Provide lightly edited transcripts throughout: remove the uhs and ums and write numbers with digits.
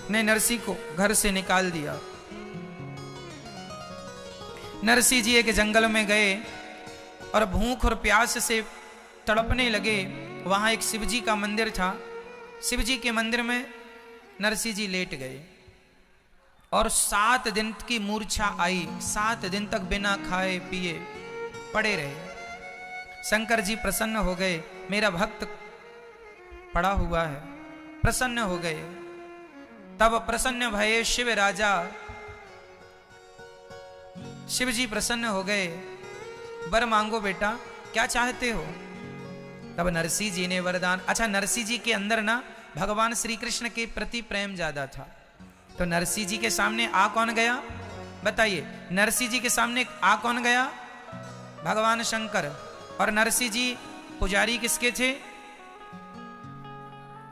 ने नरसी को घर से निकाल दिया। नरसी जी एक जंगल में गए और भूख और प्यास से तड़पने लगे। वहां एक शिव जी का मंदिर था। शिव जी के मंदिर में नरसी जी लेट गए और 7 दिन की मूर्छा आई। 7 दिन तक बिना खाए पिए पड़े रहे। शंकर जी प्रसन्न हो गए, मेरा भक्त पड़ा हुआ है, प्रसन्न हो गए। तब प्रसन्न भये शिव राजा, शिव जी प्रसन्न हो गए। वर मांगो बेटा, क्या चाहते हो? तब नरसी जी ने वरदान, अच्छा नरसी जी के अंदर ना भगवान श्री कृष्ण के प्रति प्रेम ज्यादा था। तो नरसी जी के सामने आ कौन गया बताइए? नरसी जी के सामने आ कौन गया? भगवान शंकर। और नरसी जी पुजारी किसके थे?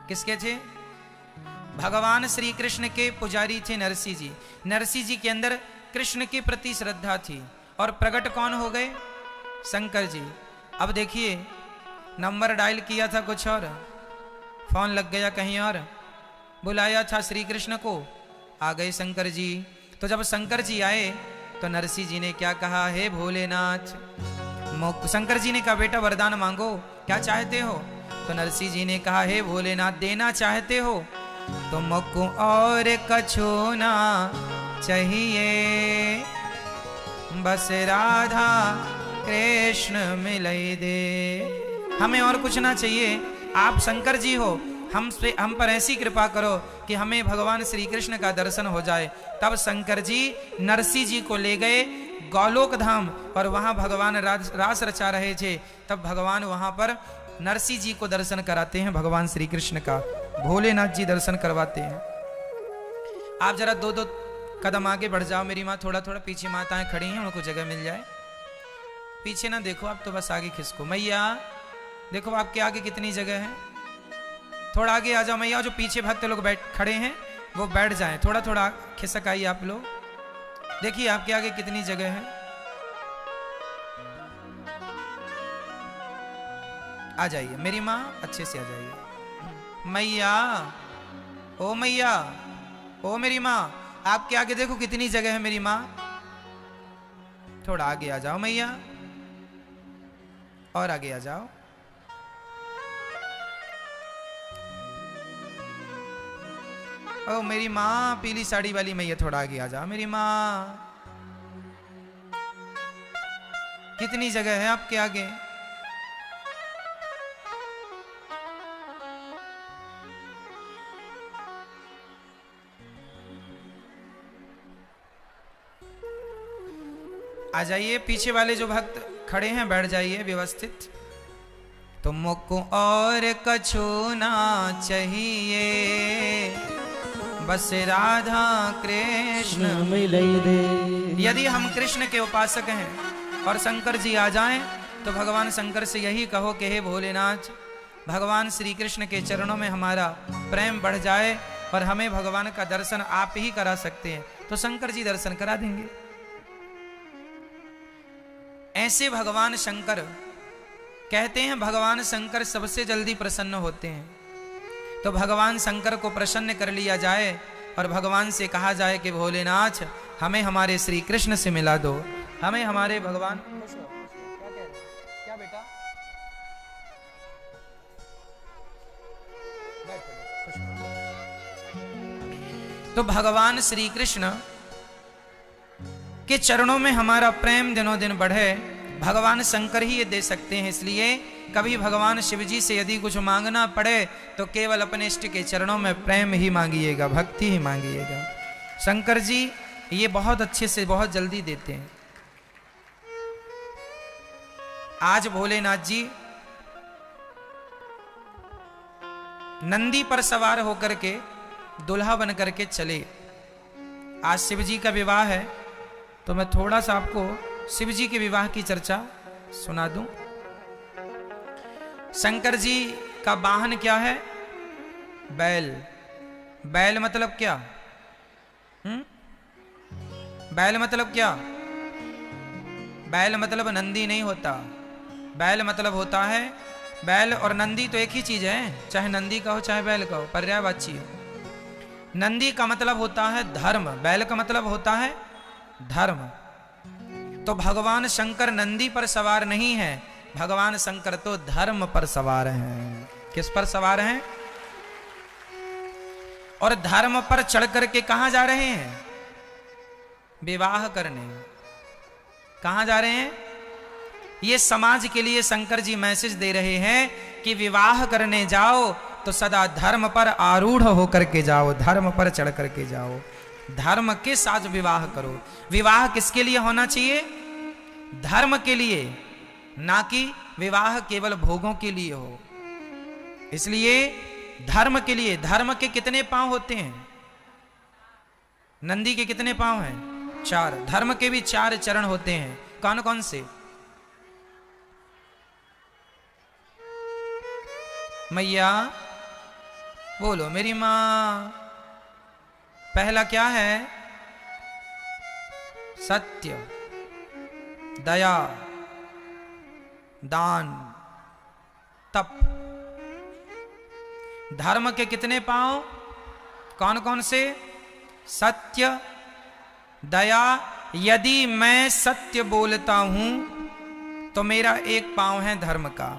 किसके थे? भगवान श्री कृष्ण के पुजारी थे नरसी जी। नरसी जी के अंदर कृष्ण के प्रति श्रद्धा थी और प्रकट कौन हो गए? शंकर जी। अब देखिए, नंबर डायल किया था कुछ और, फोन लग गया कहीं और, बुलाया था श्री कृष्ण को, आ गए शंकर जी। तो जब शंकर जी आए तो नरसी जी ने क्या कहा? हे भोलेनाथ। शंकर जी ने कहा बेटा वरदान मांगो, क्या चाहते हो? तो नरसी जी ने कहा हे भोलेनाथ, देना चाहते हो तो मुझको और कछु ना चाहिए, बस राधा कृष्ण मिलई दे। हमें और कुछ ना चाहिए, आप शंकर जी हो, हम पर ऐसी कृपा करो कि हमें भगवान श्री कृष्ण का दर्शन हो जाए। तब शंकर जी नरसी जी को ले गए गोलोक धाम और वहां भगवान रास रचा रहे थे। तब भगवान वहां पर नरसी जी को दर्शन कराते हैं, भगवान श्री कृष्ण का भोलेनाथ जी दर्शन करवाते हैं। आप जरा 2-2 कदम आगे बढ़ जाओ मेरी माँ, थोड़ा थोड़ा पीछे माताएं खड़ी हैं, उनको जगह मिल जाए। पीछे ना देखो आप, तो बस आगे खिसको। मैया देखो आपके आगे कितनी जगह है, थोड़ा आगे आ जाओ मैया। जो पीछे भक्त लोग खड़े हैं वो बैठ जाएं, थोड़ा थोड़ा खिसक आइए आप लोग। देखिए आपके आगे कितनी जगह है। आ जाइए मेरी माँ, अच्छे से आ जाइए। मैया, ओ मैया, ओ मेरी माँ, आपके आगे देखो कितनी जगह है मेरी माँ। थोड़ा आगे आ जाओ मैया, और आगे आ जाओ। ओ मेरी माँ पीली साड़ी वाली मैया, थोड़ा आगे आ जाओ मेरी माँ। कितनी जगह है आपके आगे? आ जाइए, पीछे वाले जो भक्त खड़े हैं बैठ जाइए व्यवस्थित। तो मुझको और कछु ना चाहिए, बस राधा कृष्ण मिलई दे। यदि हम कृष्ण के उपासक हैं और शंकर जी आ जाएं तो भगवान शंकर से यही कहो कि हे भोलेनाथ, भगवान श्री कृष्ण के चरणों में हमारा प्रेम बढ़ जाए और हमें भगवान का दर्शन आप ही करा सकते हैं। तो शंकर जी दर्शन करा देंगे। ऐसे भगवान शंकर कहते हैं, भगवान शंकर सबसे जल्दी प्रसन्न होते हैं। तो भगवान शंकर को प्रसन्न कर लिया जाए और भगवान से कहा जाए कि भोलेनाथ हमें हमारे श्री कृष्ण से मिला दो, हमें हमारे भगवान। क्या बेटा? तो भगवान श्री कृष्ण के चरणों में हमारा प्रेम दिनों दिन बढ़े, भगवान शंकर ही ये दे सकते हैं। इसलिए कभी भगवान शिव जी से यदि कुछ मांगना पड़े तो केवल अपने इष्ट के चरणों में प्रेम ही मांगिएगा, भक्ति ही मांगिएगा। शंकर जी ये बहुत अच्छे से बहुत जल्दी देते हैं। आज भोलेनाथ जी नंदी पर सवार होकर के दुल्हा बन करके चले। आज शिव जी का विवाह है तो मैं थोड़ा सा आपको शिव जी के विवाह की चर्चा सुना दूं। शंकर जी का वाहन क्या है? बैल। बैल मतलब क्या? बैल मतलब क्या? बैल मतलब नंदी नहीं होता। बैल मतलब होता है, बैल और नंदी तो एक ही चीज है, चाहे नंदी का हो चाहे बैल का हो, पर्यायवाची है। नंदी का मतलब होता है धर्म, बैल का मतलब होता है धर्म। तो भगवान शंकर नंदी पर सवार नहीं है, भगवान शंकर तो धर्म पर सवार हैं। किस पर सवार हैं? और धर्म पर चढ़ करके कहां जा रहे हैं? विवाह करने। कहां जा रहे हैं? ये समाज के लिए शंकर जी मैसेज दे रहे हैं कि विवाह करने जाओ तो सदा धर्म पर आरूढ़ होकर के जाओ, धर्म पर चढ़ करके जाओ, धर्म के साथ विवाह करो। विवाह किसके लिए होना चाहिए? धर्म के लिए, ना कि विवाह केवल भोगों के लिए हो। इसलिए धर्म के लिए। धर्म के कितने पांव होते हैं? नंदी के कितने पांव हैं? 4। धर्म के भी 4 चरण होते हैं। कौन कौन से? मैया बोलो मेरी मां। पहला क्या है? सत्य, दया, दान, तप। धर्म के कितने पांव? कौन कौन से? सत्य, दया। यदि मैं सत्य बोलता हूं तो मेरा एक पांव है धर्म का।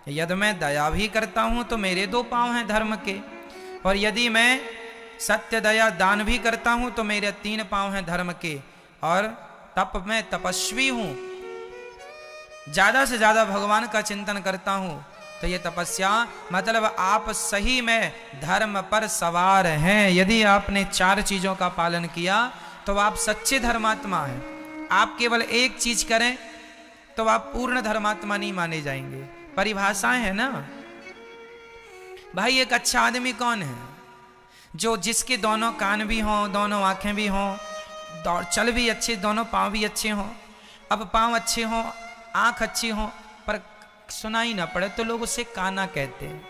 यदि मैं दया भी करता हूं तो मेरे 2 पांव हैं धर्म के। और यदि मैं सत्य, दया, दान भी करता हूं तो मेरे 3 पांव हैं धर्म के। और तप, मैं तपस्वी हूं, ज्यादा से ज्यादा भगवान का चिंतन करता हूं। तो ये तपस्या मतलब आप सही में धर्म पर सवार हैं। यदि आपने 4 चीजों का पालन किया तो आप सच्चे धर्मात्मा हैं। आप केवल एक चीज करें तो आप पूर्ण धर्मात्मा नहीं माने जाएंगे। परिभाषाएं है ना भाई। एक अच्छा आदमी कौन है? जो जिसके दोनों कान भी हों, दोनों आंखें भी हों, चल भी अच्छे, दोनों पांव भी अच्छे हों। अब पांव अच्छे हों, आंख अच्छी हो, पर सुनाई ना पड़े तो लोग उसे काना कहते हैं।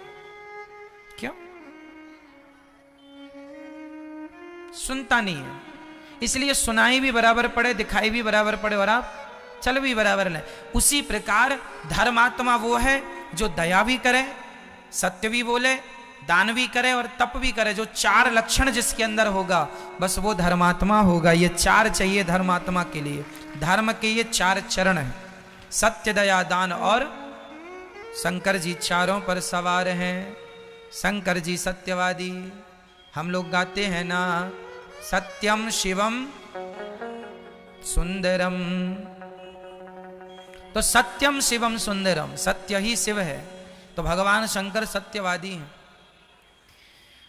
क्यों? सुनता नहीं है। इसलिए सुनाई भी बराबर पड़े, दिखाई भी बराबर पड़े और आप चल भी बराबर लें। उसी प्रकार धर्मात्मा वो है जो दया भी करे, सत्य भी बोले, दान भी करे और तप भी करे। जो 4 लक्षण जिसके अंदर होगा बस वो धर्मात्मा होगा। ये 4 चाहिए धर्मात्मा के लिए। धर्म के ये 4 चरण हैं, सत्य, दया, दान और शंकर जी चारों पर सवार हैं। शंकर जी सत्यवादी। हम लोग गाते हैं ना, सत्यम शिवम सुंदरम। तो सत्यम शिवम सुंदरम, सत्य ही शिव है। तो भगवान शंकर सत्यवादी हैं।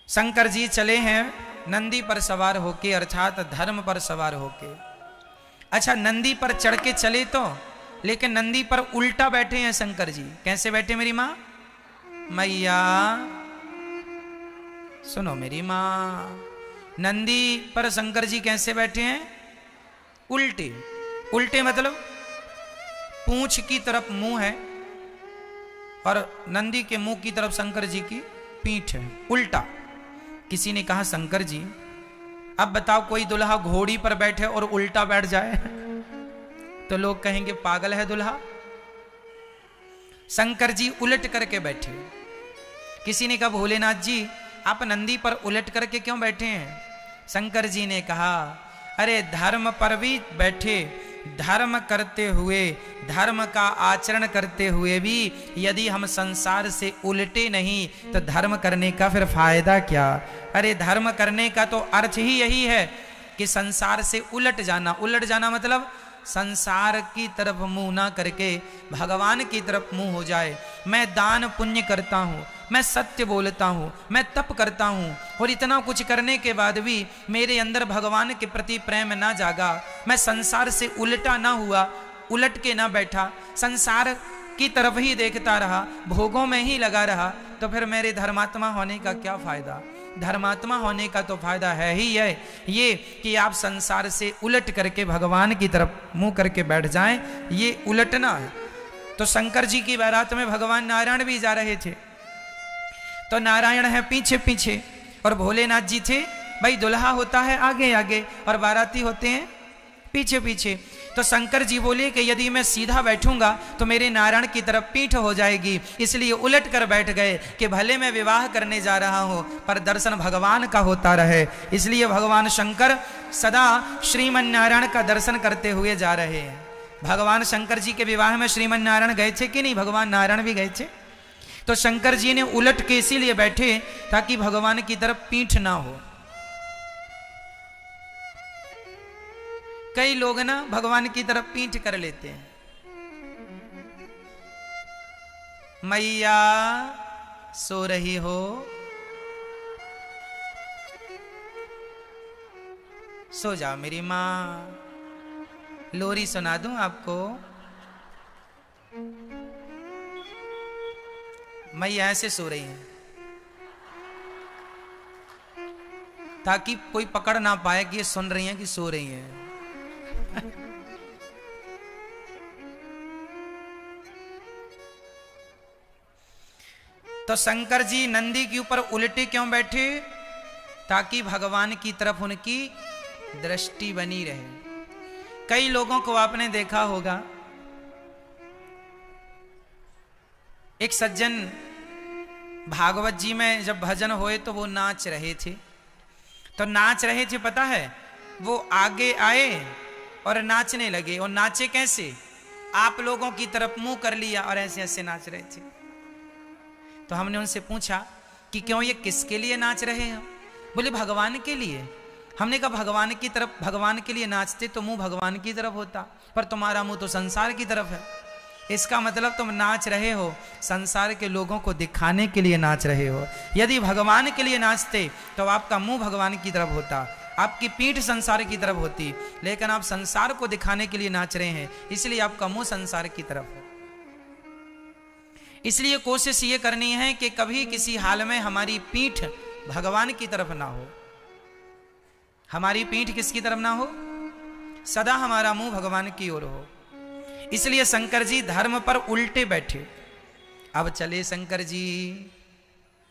शंकर जी चले हैं नंदी पर सवार होके, अर्थात धर्म पर सवार होके। अच्छा, नंदी पर चढ़ के चले तो, लेकिन नंदी पर उल्टा बैठे हैं शंकर जी। कैसे बैठे मेरी माँ? मैया सुनो मेरी माँ, नंदी पर शंकर जी कैसे बैठे हैं? उल्टे। उल्टे मतलब पूंछ की तरफ मुंह है और नंदी के मुंह की तरफ शंकर जी की पीठ है, उल्टा। किसी ने कहा शंकर जी अब बताओ कोई दुल्हा घोड़ी पर बैठे और उल्टा बैठ जाए तो लोग कहेंगे पागल है दुल्हा। शंकर जी उलट करके बैठे। किसी ने कहा भोलेनाथ जी आप नंदी पर उलट करके क्यों बैठे हैं? शंकर जी ने कहा अरे धर्म पर भी बैठे, धर्म करते हुए, धर्म का आचरण करते हुए भी यदि हम संसार से उलटे नहीं तो धर्म करने का फिर फायदा क्या? अरे धर्म करने का तो अर्थ ही यही है कि संसार से उलट जाना। उलट जाना मतलब संसार की तरफ मुंह ना करके भगवान की तरफ मुंह हो जाए। मैं दान पुण्य करता हूँ, मैं सत्य बोलता हूँ, मैं तप करता हूँ और इतना कुछ करने के बाद भी मेरे अंदर भगवान के प्रति प्रेम ना जागा, मैं संसार से उल्टा ना हुआ, उलट के ना बैठा, संसार की तरफ ही देखता रहा, भोगों में ही लगा रहा, तो फिर मेरे धर्मात्मा होने का क्या फायदा? धर्मात्मा होने का तो फायदा है ही है ये कि आप संसार से उलट करके भगवान की तरफ मुंह करके बैठ जाएं, ये उलटना है। तो शंकर जी की बारात में भगवान नारायण भी जा रहे थे, तो नारायण है पीछे पीछे और भोलेनाथ जी थे भाई, दुल्हा होता है आगे आगे और बाराती होते हैं पीछे पीछे। तो शंकर जी बोले कि यदि मैं सीधा बैठूंगा तो मेरे नारायण की तरफ पीठ हो जाएगी, इसलिए उलट कर बैठ गए कि भले मैं विवाह करने जा रहा हूं पर दर्शन भगवान का होता रहे। इसलिए भगवान शंकर सदा श्रीमन नारायण का दर्शन करते हुए जा रहे हैं। भगवान शंकर जी के विवाह में श्रीमन नारायण गए थे कि नहीं? भगवान नारायण भी गए थे। तो शंकर जी ने उलट के इसीलिए बैठे ताकि भगवान की तरफ पीठ ना हो। कई लोग ना भगवान की तरफ पीठ कर लेते हैं। मैया सो रही हो, सो जाओ मेरी मां, लोरी सुना दूं आपको। मैया ऐसे सो रही हैं ताकि कोई पकड़ ना पाए कि ये सुन रही हैं कि सो रही हैं। तो शंकर जी नंदी के ऊपर उल्टे क्यों बैठे? ताकि भगवान की तरफ उनकी दृष्टि बनी रहे। कई लोगों को आपने देखा होगा, एक सज्जन भागवत जी में जब भजन होए तो वो नाच रहे थे। तो नाच रहे थे, पता है, वो आगे आए और नाचने लगे। और नाचे कैसे? आप लोगों की तरफ मुंह कर लिया और ऐसे ऐसे नाच रहे थे। तो हमने उनसे पूछा कि क्यों, ये किसके लिए नाच रहे हैं? बोले भगवान के लिए। हमने कहा भगवान की तरफ, भगवान के लिए नाचते तो मुंह भगवान की तरफ होता, पर तुम्हारा मुंह तो संसार की तरफ है। इसका मतलब तुम नाच रहे हो संसार के लोगों को दिखाने के लिए नाच रहे हो। यदि भगवान के लिए नाचते तो आपका मुंह भगवान की तरफ होता, आपकी पीठ संसार की तरफ होती, लेकिन आप संसार को दिखाने के लिए नाच रहे हैं, इसलिए आपका मुंह संसार की तरफ है। इसलिए कोशिश ये करनी है कि कभी किसी हाल में हमारी पीठ भगवान की तरफ ना हो। हमारी पीठ किसकी तरफ ना हो? सदा हमारा मुंह भगवान की ओर हो। इसलिए शंकर जी धर्म पर उल्टे बैठे। अब चले शंकर जी,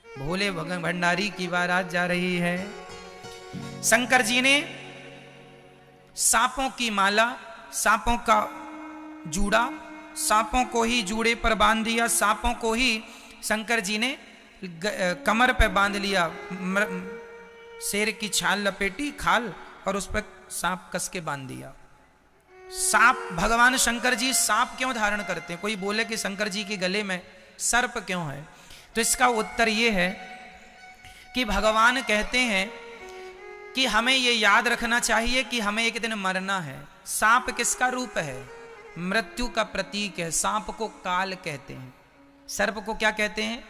भोले भंडारी की बारात जा रही है। शंकर जी ने सांपों की माला, सांपों का जूड़ा, सांपों को ही जूड़े पर बांध दिया, सांपों को ही शंकर जी ने कमर पे बांध लिया। शेर की छाल लपेटी, खाल, और उस पर सांप कस के बांध दिया। सांप, भगवान शंकर जी सांप क्यों धारण करते हैं? कोई बोले कि शंकर जी के गले में सर्प क्यों है? तो इसका उत्तर यह है कि भगवान कहते हैं कि हमें यह याद रखना चाहिए कि हमें एक दिन मरना है। सांप किसका रूप है? मृत्यु का प्रतीक है। सांप को काल कहते हैं। सर्प को क्या कहते हैं?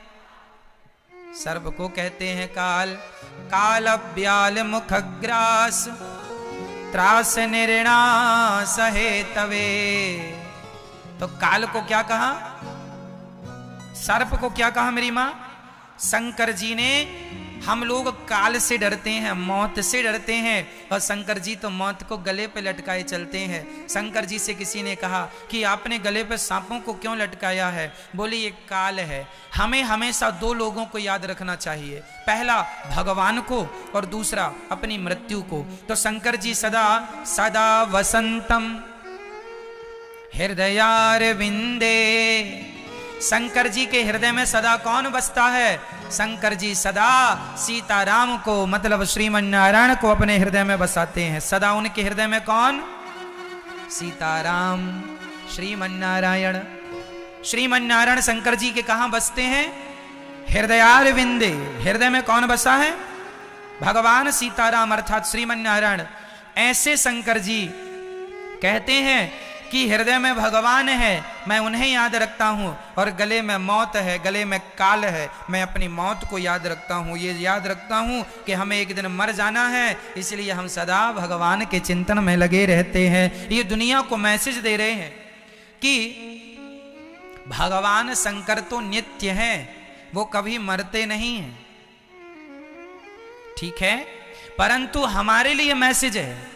सर्प को कहते हैं काल। काल ब्याल मुखग्रास त्रास निर्णा सहे तवे। तो काल को क्या कहा? सर्प को क्या कहा मेरी मां? शंकर जी ने, हम लोग काल से डरते हैं, मौत से डरते हैं, और शंकर जी तो मौत को गले पे लटकाए चलते हैं। शंकर जी से किसी ने कहा कि आपने गले पे सांपों को क्यों लटकाया है? बोले ये काल है। हमें हमेशा दो लोगों को याद रखना चाहिए, पहला भगवान को और दूसरा अपनी मृत्यु को। तो शंकर जी सदा सदा वसंतम हृदयारविंदे। शंकर जी के हृदय में सदा कौन बसता है? शंकर जी सदा सीताराम को, मतलब श्रीमन नारायण को अपने हृदय में बसाते हैं। सदा उनके हृदय में कौन? सीताराम, श्रीमन नारायण। श्रीमन नारायण शंकर जी के कहां बसते हैं? हृदयारविंदे। हृदय में कौन बसा है? भगवान सीताराम अर्थात श्रीमन नारायण। ऐसे शंकर जी कहते हैं कि हृदय में भगवान है, मैं उन्हें याद रखता हूं, और गले में मौत है, गले में काल है, मैं अपनी मौत को याद रखता हूं। ये याद रखता हूं कि हमें एक दिन मर जाना है, इसलिए हम सदा भगवान के चिंतन में लगे रहते हैं। ये दुनिया को मैसेज दे रहे हैं कि भगवान शंकर तो नित्य हैं, वो कभी मरते नहीं हैं, ठीक है, परंतु हमारे लिए मैसेज है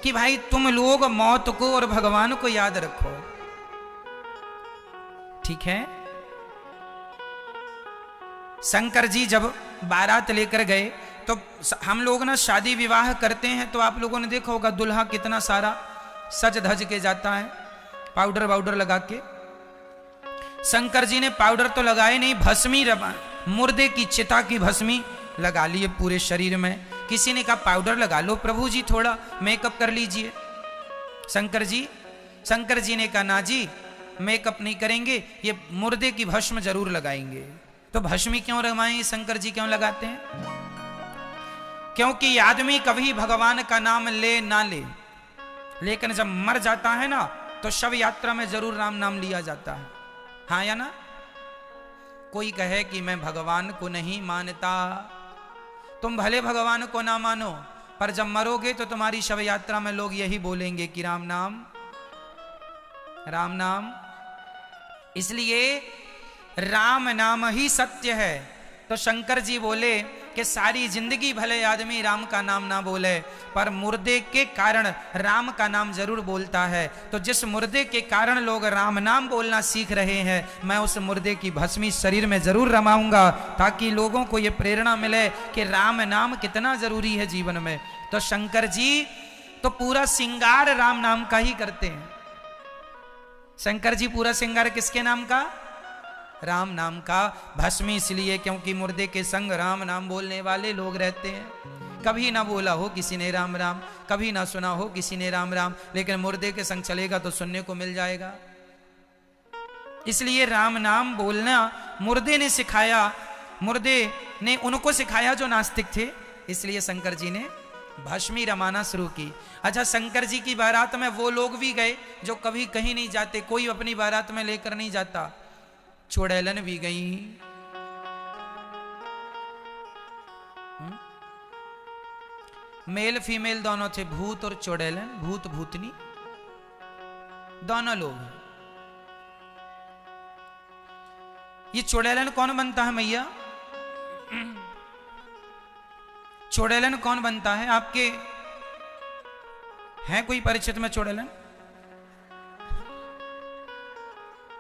कि भाई तुम लोग मौत को और भगवान को याद रखो, ठीक है। शंकर जी जब बारात लेकर गए तो हम लोग ना शादी विवाह करते हैं तो आप लोगों ने देखा होगा दुल्हा कितना सारा सज धज के जाता है, पाउडर वाउडर लगा के। शंकर जी ने पाउडर तो लगाए नहीं, भस्मी मुर्दे की चिता की भस्मी लगा लिए पूरे शरीर में। किसी ने कहा पाउडर लगा लो प्रभु जी, थोड़ा मेकअप कर लीजिए। शंकर जी ने कहा ना जी, मेकअप नहीं करेंगे, ये मुर्दे की भस्म जरूर लगाएंगे। तो भस्मी क्यों लगाएं, शंकर जी क्यों लगाते हैं? क्योंकि आदमी कभी भगवान का नाम ले ना ले, लेकिन जब मर जाता है ना तो शव यात्रा में जरूर राम नाम लिया जाता है। हाँ या ना? कोई कहे कि मैं भगवान को नहीं मानता, तुम भले भगवान को ना मानो, पर जब मरोगे तो तुम्हारी शव यात्रा में लोग यही बोलेंगे कि राम नाम, राम नाम। इसलिए राम नाम ही सत्य है। तो शंकर जी बोले कि सारी जिंदगी भले आदमी राम का नाम ना बोले, पर मुर्दे के कारण राम का नाम जरूर बोलता है। तो जिस मुर्दे के कारण लोग राम नाम बोलना सीख रहे हैं, मैं उस मुर्दे की भस्मी शरीर में जरूर रमाऊंगा, ताकि लोगों को यह प्रेरणा मिले कि राम नाम कितना जरूरी है जीवन में। तो शंकर जी तो पूरा श्रृंगार राम नाम का ही करते हैं। शंकर जी पूरा श्रृंगार किसके नाम का? राम नाम का। भस्मी इसलिए क्योंकि मुर्दे के संग राम नाम बोलने वाले लोग रहते हैं। कभी ना बोला हो किसी ने राम राम, कभी ना सुना हो किसी ने राम राम, लेकिन मुर्दे के संग चलेगा तो सुनने को मिल जाएगा। इसलिए राम नाम बोलना मुर्दे ने सिखाया, मुर्दे ने उनको सिखाया जो नास्तिक थे। इसलिए शंकर जी ने भस्मी रमाना शुरू की। अच्छा, शंकर जी की बारात में वो लोग भी गए जो कभी कहीं नहीं जाते, कोई अपनी बारात में लेकर नहीं जाता। चुड़ैलन भी गई, मेल फीमेल दोनों थे, भूत और चुड़ैलन, भूत भूतनी दोनों लोग। ये चुड़ैलन कौन बनता है मैया? चुड़ैलन कौन बनता है? आपके हैं कोई परिचित में चुड़ैलन?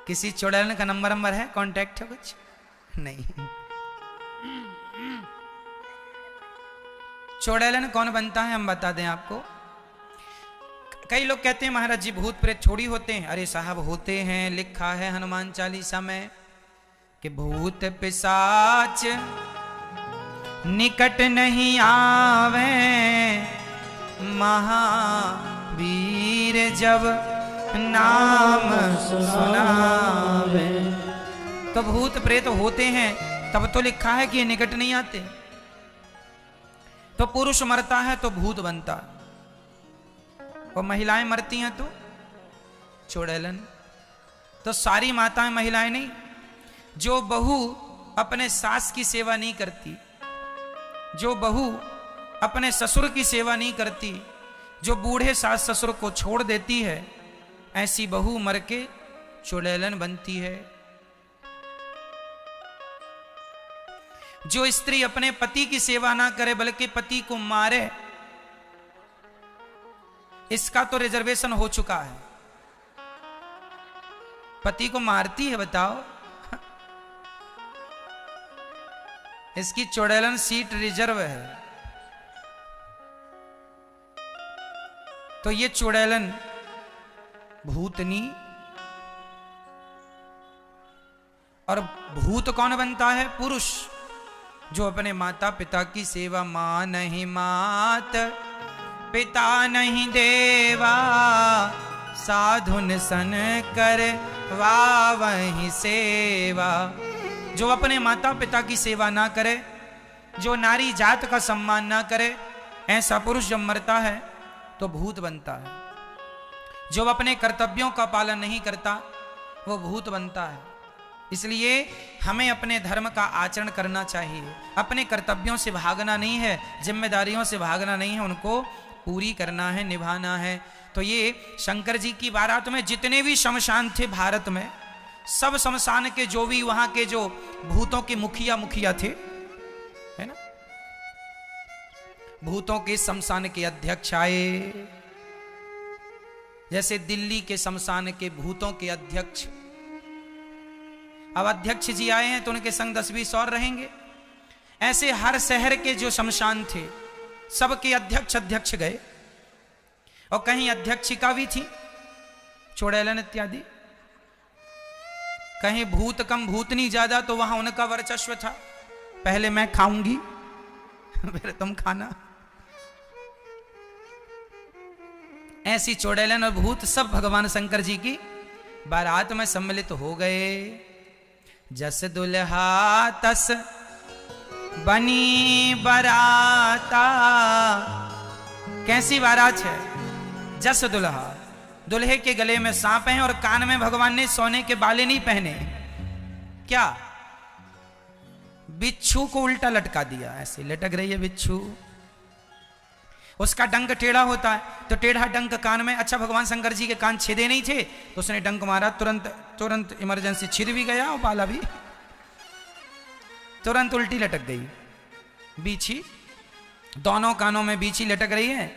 किसी चुड़ैलन का नंबर है, कांटेक्ट है कुछ? नहीं। चुड़ैलन कौन बनता है हम बता दें आपको। कई लोग कहते हैं महाराज जी भूत प्रेत थोड़ी होते हैं। अरे साहब होते हैं, लिखा है हनुमान चालीसा में कि भूत पिशाच निकट नहीं आवे, महावीर जब नाम सुनावे। तो भूत प्रेत होते हैं, तब तो लिखा है कि ये निकट नहीं आते। तो पुरुष मरता है तो भूत बनता, और महिलाएं मरती हैं तो चुड़ैलन। तो सारी माताएं महिलाएं नहीं। जो बहू अपने सास की सेवा नहीं करती, जो बहू अपने ससुर की सेवा नहीं करती, जो बूढ़े सास ससुर को छोड़ देती है, ऐसी बहू मर के चुड़ैलन बनती है। जो स्त्री अपने पति की सेवा ना करे बल्कि पति को मारे, इसका तो रिजर्वेशन हो चुका है। पति को मारती है, बताओ। इसकी चुड़ैलन सीट रिजर्व है। तो ये चुड़ैलन भूतनी। और भूत कौन बनता है? पुरुष, जो अपने माता पिता की सेवा, मां नहीं मात पिता नहीं देवा, साधुन सन कर वही सेवा। जो अपने माता पिता की सेवा ना करे, जो नारी जात का सम्मान ना करे, ऐसा पुरुष जब मरता है तो भूत बनता है। जो अपने कर्तव्यों का पालन नहीं करता वो भूत बनता है। इसलिए हमें अपने धर्म का आचरण करना चाहिए। अपने कर्तव्यों से भागना नहीं है, जिम्मेदारियों से भागना नहीं है, उनको पूरी करना है, निभाना है। तो ये शंकर जी की बारात में जितने भी शमशान थे भारत में, सब शमशान के जो भी वहां के जो भूतों के मुखिया थे, है ना, भूतों के शमशान के अध्यक्ष आए। जैसे दिल्ली के शमशान के भूतों के अध्यक्ष, अब अध्यक्ष जी आए हैं तो उनके संग 10-20 और रहेंगे। ऐसे हर शहर के जो शमशान थे सबके अध्यक्ष गए, और कहीं अध्यक्षिका भी थी, चुड़ैलन इत्यादि। कहीं भूत कम भूतनी ज्यादा, तो वहां उनका वर्चस्व था, पहले मैं खाऊंगी फिर तुम खाना। ऐसी चुड़ैलन और भूत सब भगवान शंकर जी की बारात में सम्मिलित हो गए। जस दुल्हा तस बनी बाराता। कैसी बारात है? जस दुल्हा, दुल्हे के गले में सांप है और कान में भगवान ने सोने के बाले नहीं पहने। क्या? बिच्छू को उल्टा लटका दिया, ऐसे लटक रही है बिच्छू। उसका डंक टेढ़ा होता है, तो टेढ़ा डंक कान में। अच्छा, भगवान शंकर जी के कान छिदे नहीं थे, तो उसने डंक मारा, तुरंत इमरजेंसी छिद भी गया और बाला भी तुरंत उल्टी लटक गई। बीछी, दोनों कानों में बीछी लटक रही है,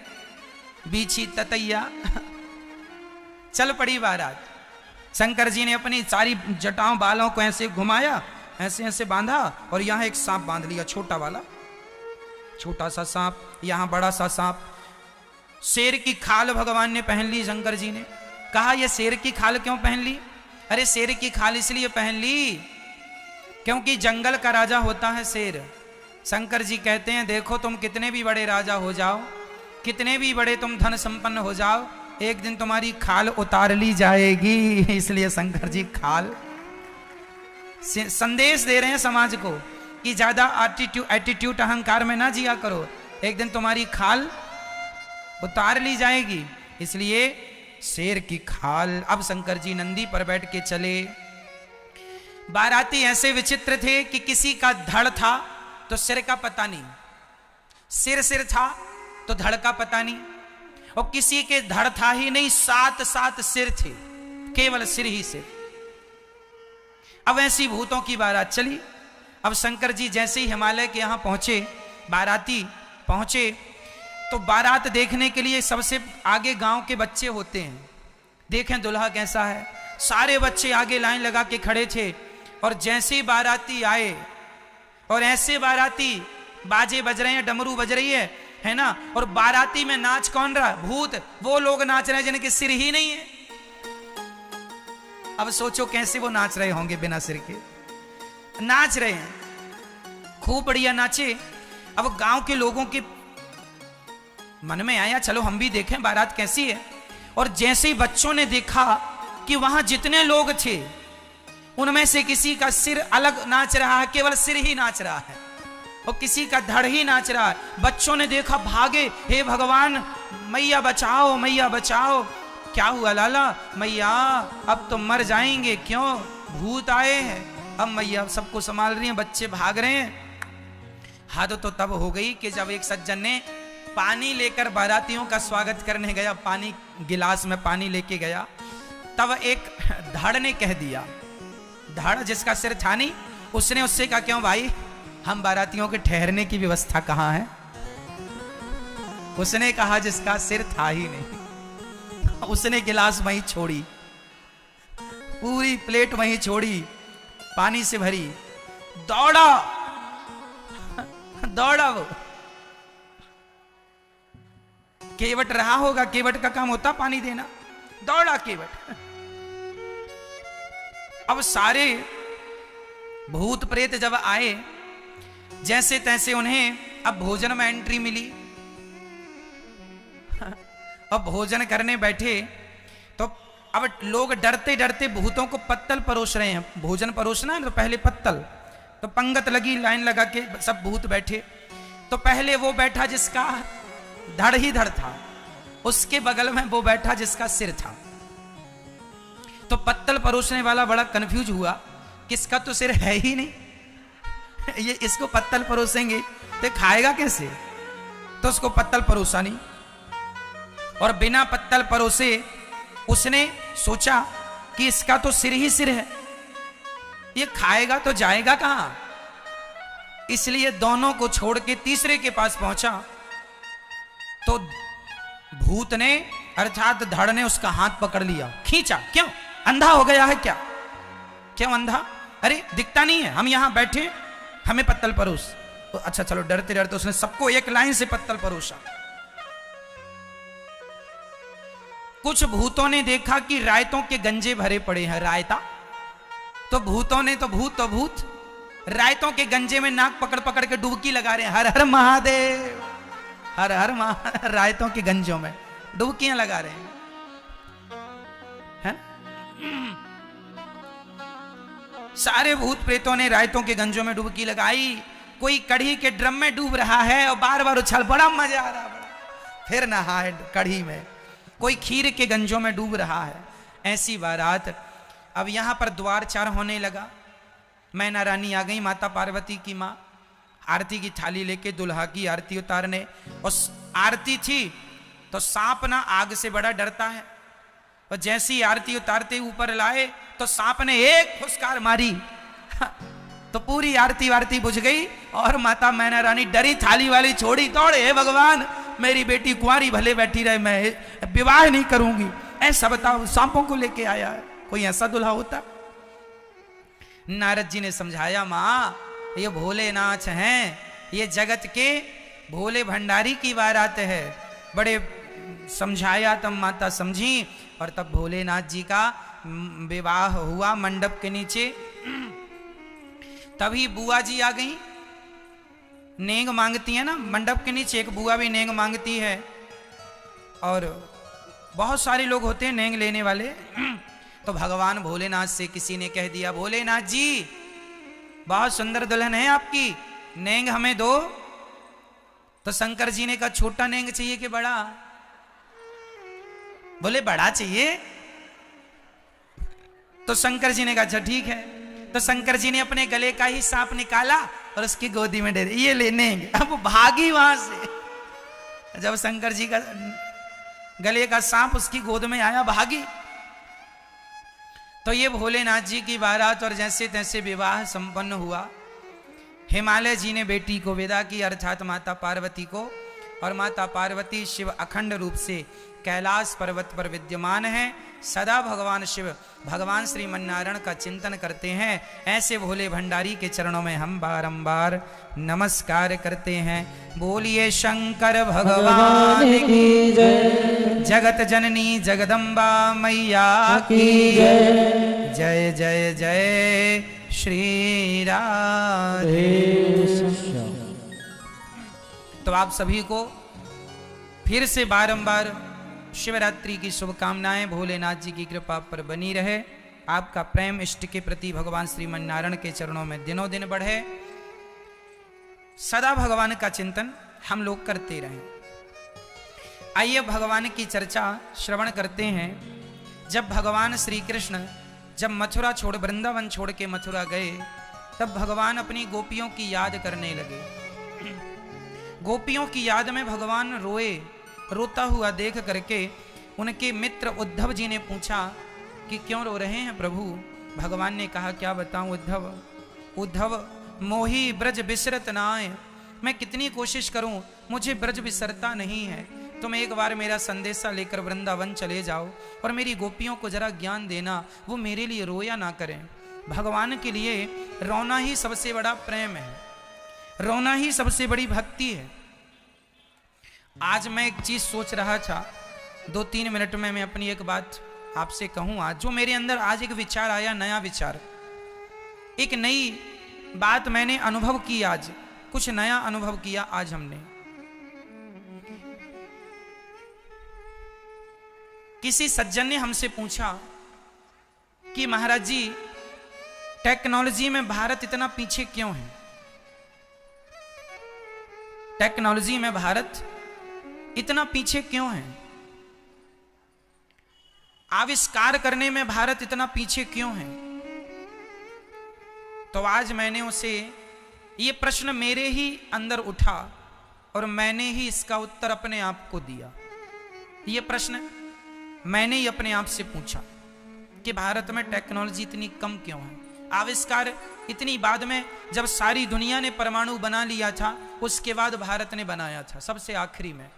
बीछी ततैया। चल पड़ी बारात। शंकर जी ने अपनी सारी जटाओं बालों को ऐसे घुमाया, ऐसे ऐसे बांधा, और यहां एक सांप बांध लिया, छोटा वाला, छोटा सा सांप, यहां बड़ा सा सांप। शेर की खाल भगवान ने पहन ली। शंकर जी ने कहा, यह शेर की खाल क्यों पहन ली? अरे शेर की खाल इसलिए पहन ली क्योंकि जंगल का राजा होता है शेर। शंकर जी कहते हैं, देखो तुम कितने भी बड़े राजा हो जाओ, कितने भी बड़े तुम धन संपन्न हो जाओ, एक दिन तुम्हारी खाल उतार ली जाएगी। इसलिए शंकर जी खाल संदेश दे रहे हैं समाज को कि ज्यादा एटीट्यूड अहंकार में ना जिया करो, एक दिन तुम्हारी खाल उतार ली जाएगी। इसलिए शेर की खाल। अब शंकर जी नंदी पर बैठ के चले। बाराती ऐसे विचित्र थे कि किसी का धड़ था तो सिर का पता नहीं, सिर था तो धड़ का पता नहीं, और किसी के धड़ था ही नहीं, 7 सिर थे, केवल सिर ही सिर। अब ऐसी भूतों की बारात चली। अब शंकर जी जैसे ही हिमालय के यहां पहुंचे, बाराती पहुंचे, तो बारात देखने के लिए सबसे आगे गांव के बच्चे होते हैं। देखें दुल्हा कैसा है। सारे बच्चे आगे लाइन लगा के खड़े थे, और जैसे ही बाराती आए, और ऐसे बाराती, बाजे बज रहे हैं, डमरू बज रही है ना, और बाराती में नाच कौन रहा? भूत। वो लोग नाच रहे हैं जिनके सिर ही नहीं है। अब सोचो कैसे वो नाच रहे होंगे, बिना सिर के नाच रहे हैं, खूब बढ़िया नाचे। अब गांव के लोगों के मन में आया, चलो हम भी देखें बारात कैसी है। और जैसे ही बच्चों ने देखा कि वहां जितने लोग थे उनमें से किसी का सिर अलग नाच रहा है, केवल सिर ही नाच रहा है, और किसी का धड़ ही नाच रहा है। बच्चों ने देखा, भागे, हे भगवान, मैया बचाओ, मैया बचाओ। क्या हुआ लाला? मैया अब तो मर जाएंगे। क्यों? भूत आए हैं। अब मैया सबको संभाल रही हैं, बच्चे भाग रहे हैं। हद तो तब हो गई कि जब एक सज्जन ने पानी लेकर बारातियों का स्वागत करने गया, पानी गिलास में पानी लेके गया, तब एक धड़ ने कह दिया, धड़ जिसका सिर था नहीं, उसने उससे कहा, क्यों भाई, हम बारातियों के ठहरने की व्यवस्था कहां है? उसने कहा, जिसका सिर था ही नहीं। उसने गिलास वहीं छोड़ी, पूरी प्लेट वहीं छोड़ी, पानी से भरी, दौड़ा वो। केवट रहा होगा, केवट का काम होता पानी देना, दौड़ा केवट। अब सारे भूत प्रेत जब आए, जैसे तैसे उन्हें अब भोजन में एंट्री मिली। अब भोजन करने बैठे तो अब लोग डरते डरते भूतों को पत्तल परोस रहे हैं। भोजन परोसना है तो पहले पत्तल, तो पंगत लगी, लाइन लगा के सब भूत बैठे। तो पहले वो बैठा जिसका धड़ ही धड़ था, उसके बगल में वो बैठा जिसका सिर था। तो पत्तल परोसने वाला बड़ा कंफ्यूज हुआ, किसका तो सिर है ही नहीं, ये इसको पत्तल परोसेंगे तो खाएगा कैसे? तो उसको पत्तल परोसा नहीं, और बिना पत्तल परोसे उसने सोचा कि इसका तो सिर ही सिर है, ये खाएगा तो जाएगा कहां? इसलिए दोनों को छोड़ के तीसरे के पास पहुंचा। तो भूत ने अर्थात धड़ ने उसका हाथ पकड़ लिया, खींचा। क्यों? अंधा हो गया है क्या? क्यों अंधा? अरे दिखता नहीं है, हम यहां बैठे, हमें पत्तल परोस। तो अच्छा चलो डरते डरते उसने सबको एक लाइन से पत्तल परोसा। कुछ भूतों ने देखा कि रायतों के गंजे भरे पड़े हैं, रायता तो भूतों ने तो भूत रायतों के गंजे में नाक पकड़ पकड़ के डुबकी लगा रहे हैं, हर हर महादेव, हर हर रायतों के गंजों में डुबकियां लगा रहे हैं। सारे भूत प्रेतों ने रायतों के गंजों में डुबकी लगाई। कोई कढ़ी के ड्रम में डूब रहा है और बार बार उछल, बड़ा मजा आ रहा, फिर नहाए कढ़ी में। कोई खीर के गंजों में डूब रहा है। ऐसी बारात। अब यहां पर द्वारचार होने लगा। मैना रानी आ गई, माता पार्वती की माँ, आरती की थाली लेके दुल्हा की आरती उतारने। और आरती थी तो सांप ना आग से बड़ा डरता है, और जैसी आरती उतारते ऊपर लाए तो सांप ने एक फुसकार मारी तो पूरी आरती वारती बुझ गई। और माता मैना रानी डरी, थाली वाली छोड़ी, दौड़े, हे भगवान मेरी बेटी कुंवारी भले बैठी रहे, मैं विवाह नहीं करूंगी। ऐसा बताओ, सांपों को लेके आया है, कोई ऐसा दुल्हा होता? नारद जी ने समझाया, माँ ये भोलेनाथ हैं, ये जगत के भोले भंडारी की बारात है। बड़े समझाया, तब माता समझी और तब भोलेनाथ जी का विवाह हुआ मंडप के नीचे। तभी बुआ जी आ गई, नेंग मांगती है ना मंडप के नीचे, एक बुआ भी नेंग मांगती है। और बहुत सारे लोग होते हैं नेंग लेने वाले। तो भगवान भोलेनाथ से किसी ने कह दिया, भोलेनाथ जी बहुत सुंदर दुल्हन है आपकी, नेंग हमें दो। तो शंकर जी ने कहा, छोटा नेंग चाहिए कि बड़ा? बोले बड़ा चाहिए। तो शंकर जी ने कहा अच्छा ठीक है। तो शंकर जी ने अपने गले का ही सांप निकाला और उसकी गोदी में दे दिया, ये ले नेंग। अब वो भागी वहां से। जब शंकर जी का गले का सांप उसकी गोद में आया, भागी। तो ये भोलेनाथ जी की बारात और जैसे तैसे विवाह संपन्न हुआ। हिमालय जी ने बेटी को विदा की, अर्थात माता पार्वती को। और माता पार्वती शिव अखंड रूप से कैलाश पर्वत पर विद्यमान है। सदा भगवान शिव, भगवान श्रीमन्नारायण का चिंतन करते हैं। ऐसे भोले भंडारी के चरणों में हम बारंबार नमस्कार करते हैं। बोलिए शंकर भगवान की जय, जगत जननी जगदम्बा मैया की जय, जय जय जय श्री राधे। तो आप सभी को फिर से बारंबार शिवरात्रि की शुभकामनाएं। भोलेनाथ जी की कृपा पर बनी रहे। आपका प्रेम इष्ट के प्रति भगवान श्रीमन्नारायण के चरणों में दिनों दिन बढ़े। सदा भगवान का चिंतन हम लोग करते रहें। आइए भगवान की चर्चा श्रवण करते हैं। जब भगवान श्री कृष्ण जब मथुरा छोड़, वृंदावन छोड़ के मथुरा गए, तब भगवान अपनी गोपियों की याद करने लगे। गोपियों की याद में भगवान रोए। रोता हुआ देख करके उनके मित्र उद्धव जी ने पूछा कि क्यों रो रहे हैं प्रभु? भगवान ने कहा, क्या बताऊं उद्धव, उद्धव मोही ब्रज बिसरत नाय। मैं कितनी कोशिश करूं, मुझे ब्रज बिसरता नहीं है। तुम एक बार मेरा संदेशा लेकर वृंदावन चले जाओ और मेरी गोपियों को जरा ज्ञान देना, वो मेरे लिए रोया ना करें। भगवान के लिए रोना ही सबसे बड़ा प्रेम है, रोना ही सबसे बड़ी भक्ति है। आज मैं एक चीज सोच रहा था, 2-3 मिनट में मैं अपनी एक बात आपसे कहूं। आज जो मेरे अंदर आज एक विचार आया, नया विचार, एक नई बात मैंने अनुभव की। आज कुछ नया अनुभव किया आज हमने। किसी सज्जन ने हमसे पूछा कि महाराज जी टेक्नोलॉजी में भारत इतना पीछे क्यों है? टेक्नोलॉजी में भारत इतना पीछे क्यों है? आविष्कार करने में भारत इतना पीछे क्यों है? तो आज मैंने उसे ये प्रश्न मेरे ही अंदर उठा और मैंने ही इसका उत्तर अपने आप को दिया। ये प्रश्न मैंने ही अपने आप से पूछा कि भारत में टेक्नोलॉजी इतनी कम क्यों है? आविष्कार इतनी बाद में, जब सारी दुनिया ने परमाणु बना लिया था, उसके बाद भारत ने बनाया था सबसे आखिरी में।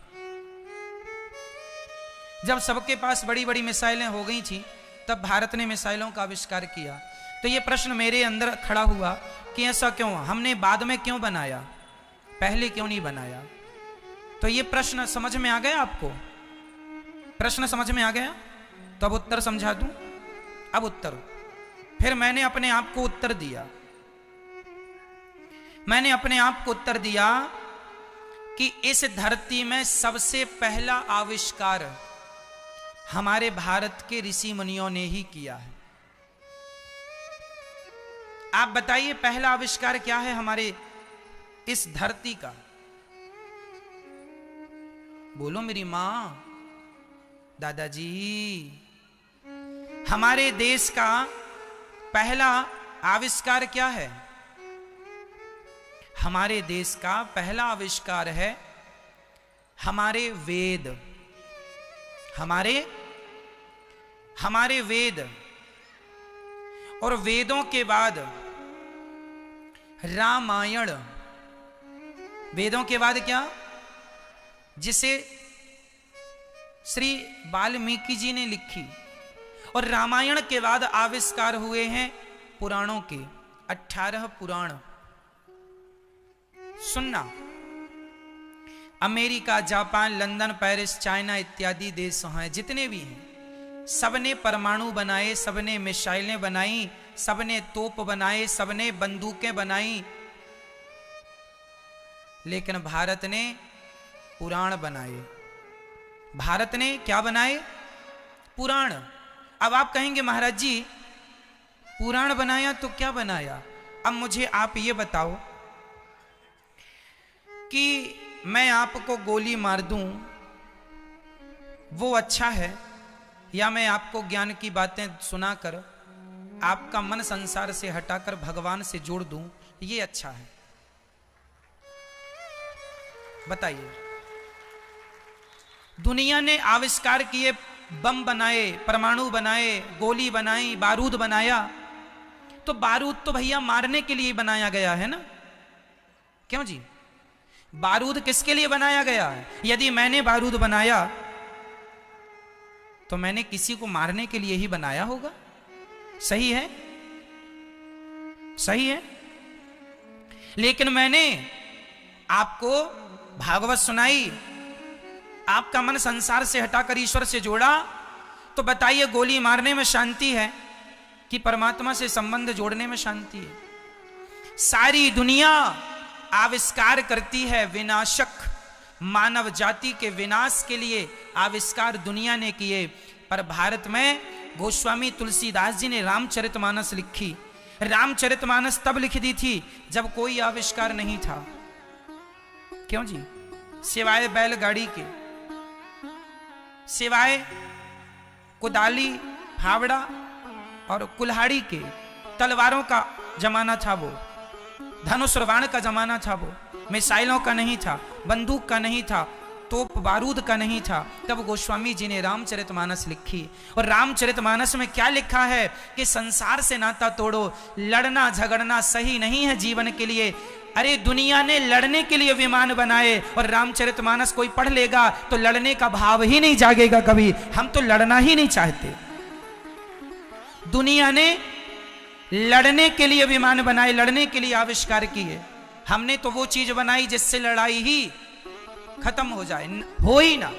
जब सबके पास बड़ी बड़ी मिसाइलें हो गई थी, तब भारत ने मिसाइलों का आविष्कार किया। तो ये प्रश्न मेरे अंदर खड़ा हुआ कि ऐसा क्यों, हमने बाद में क्यों बनाया? पहले क्यों नहीं बनाया? तो ये प्रश्न समझ में आ गया आपको? प्रश्न समझ में आ गया? तो अब उत्तर समझा दूं। अब उत्तर, फिर मैंने अपने आप को उत्तर दिया। मैंने अपने आप को उत्तर दिया कि इस धरती में सबसे पहला आविष्कार हमारे भारत के ऋषि मुनियों ने ही किया है। आप बताइए पहला आविष्कार क्या है हमारे इस धरती का? बोलो मेरी मां, दादाजी। हमारे देश का पहला आविष्कार क्या है? हमारे देश का पहला आविष्कार है हमारे वेद। हमारे वेद, और वेदों के बाद रामायण। वेदों के बाद क्या? जिसे श्री वाल्मीकि जी ने लिखी। और रामायण के बाद आविष्कार हुए हैं पुराणों के 18 पुराण। सुनना, America, Japan, London, Paris, China इत्यादि देश हैं, जितने भी हैं, सबने परमाणु बनाए, सबने मिसाइलें बनाई, सबने तोप बनाए, सबने बंदूकें बनाई, लेकिन भारत ने पुराण बनाए। भारत ने क्या बनाए? पुराण। अब आप कहेंगे महाराज जी पुराण बनाया तो क्या बनाया? अब मुझे आप ये बताओ कि मैं आपको गोली मार दूं वो अच्छा है, या मैं आपको ज्ञान की बातें सुनाकर आपका मन संसार से हटाकर भगवान से जोड़ दूं, ये अच्छा है? बताइए। दुनिया ने आविष्कार किए, बम बनाए, परमाणु बनाए, गोली बनाई, बारूद बनाया, तो बारूद तो भैया मारने के लिए बनाया गया है ना? क्यों जी? बारूद किसके लिए बनाया गया है? यदि मैंने बारूद बनाया तो मैंने किसी को मारने के लिए ही बनाया होगा। सही है? सही है। लेकिन मैंने आपको भागवत सुनाई, आपका मन संसार से हटाकर ईश्वर से जोड़ा, तो बताइए गोली मारने में शांति है कि परमात्मा से संबंध जोड़ने में शांति है? सारी दुनिया आविष्कार करती है विनाशक, मानव जाति के विनाश के लिए आविष्कार दुनिया ने किए, पर भारत में गोस्वामी तुलसीदास जी ने रामचरितमानस लिखी। रामचरितमानस तब लिख दी थी जब कोई आविष्कार नहीं था। क्यों जी? सिवाय बैलगाड़ी के, सिवाय कुदाली, फावड़ा और कुल्हाड़ी के, तलवारों का जमाना था वो, धनुष बाण का जमाना था वो, मिसाइलों का नहीं था, बंदूक का नहीं था, तोप बारूद का नहीं था। तब गोस्वामी जी ने रामचरितमानस लिखी। और रामचरितमानस में क्या लिखा है कि संसार से नाता तोड़ो, लड़ना झगड़ना सही नहीं है जीवन के लिए। अरे दुनिया ने लड़ने के लिए विमान बनाए, और रामचरितमानस कोई पढ़ लेगा तो लड़ने का भाव ही नहीं जागेगा कभी। हम तो लड़ना ही नहीं चाहते। दुनिया ने लड़ने के लिए विमान बनाए, लड़ने के लिए आविष्कार किए। हमने तो वो चीज बनाई जिससे लड़ाई ही खत्म हो जाए, हो ही ना।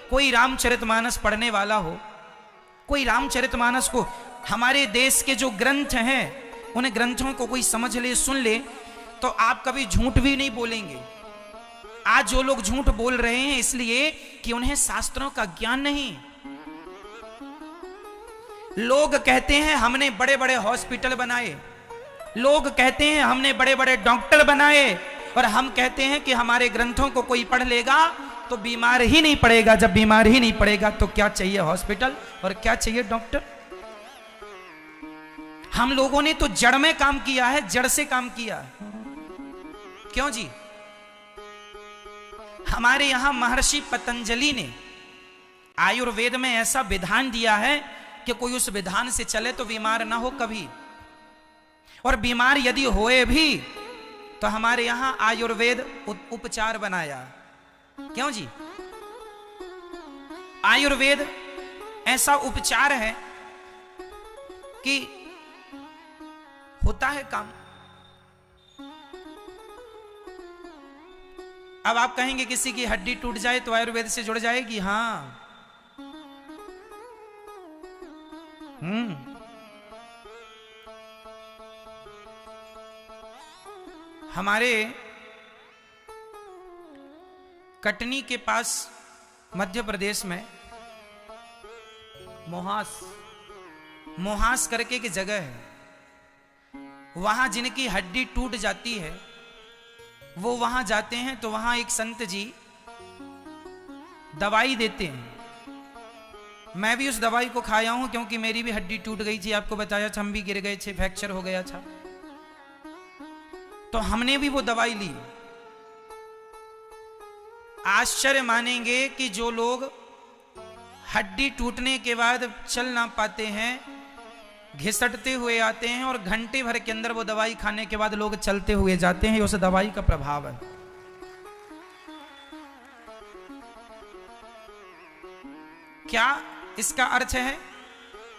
कोई रामचरितमानस पढ़ने वाला हो, कोई रामचरितमानस को, हमारे देश के जो ग्रंथ हैं उन ग्रंथों को कोई समझ ले, सुन ले, तो आप कभी झूठ भी नहीं बोलेंगे। आज जो लोग झूठ बोल रहे हैं इसलिए कि उन्हें शास्त्रों का ज्ञान नहीं। लोग कहते हैं हमने बड़े बड़े हॉस्पिटल बनाए, लोग कहते हैं हमने बड़े बड़े डॉक्टर बनाए, और हम कहते हैं कि हमारे ग्रंथों को कोई पढ़ लेगा तो बीमार ही नहीं पड़ेगा। जब बीमार ही नहीं पड़ेगा तो क्या चाहिए हॉस्पिटल और क्या चाहिए डॉक्टर? हम लोगों ने तो जड़ में काम किया है, जड़ से काम किया है। क्यों जी? हमारे यहां महर्षि पतंजलि ने आयुर्वेद में ऐसा विधान दिया है कि कोई उस विधान से चले तो बीमार ना हो कभी। और बीमार यदि होए भी तो हमारे यहां आयुर्वेद उपचार बनाया। क्यों जी? आयुर्वेद ऐसा उपचार है कि होता है काम। अब आप कहेंगे किसी की हड्डी टूट जाए तो आयुर्वेद से जुड़ जाएगी? हाँ। हमारे कटनी के पास मध्य प्रदेश में मोहास करके की जगह है, वहां जिनकी हड्डी टूट जाती है वो वहां जाते हैं तो वहां एक संत जी दवाई देते हैं। मैं भी उस दवाई को खाया हूं क्योंकि मेरी भी हड्डी टूट गई थी, आपको बताया था, हम भी गिर गए थे, फ्रैक्चर हो गया था, तो हमने भी वो दवाई ली। आश्चर्य मानेंगे कि जो लोग हड्डी टूटने के बाद चल ना पाते हैं, घिसटते हुए आते हैं और घंटे भर के अंदर वो दवाई खाने के बाद लोग चलते हुए जाते हैं, उस दवाई का प्रभाव है। क्या इसका अर्थ है?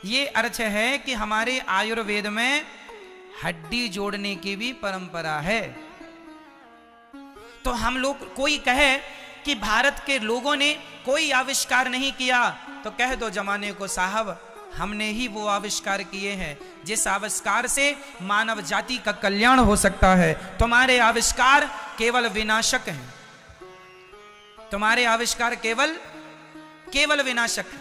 ये अर्थ है कि हमारे आयुर्वेद में हड्डी जोड़ने की भी परंपरा है। तो हम लोग, कोई कहे कि भारत के लोगों ने कोई आविष्कार नहीं किया, तो कह दो जमाने को साहब, हमने ही वो आविष्कार किए हैं जिस आविष्कार से मानव जाति का कल्याण हो सकता है। तुम्हारे आविष्कार केवल विनाशक हैं, तुम्हारे आविष्कार केवल विनाशक हैं।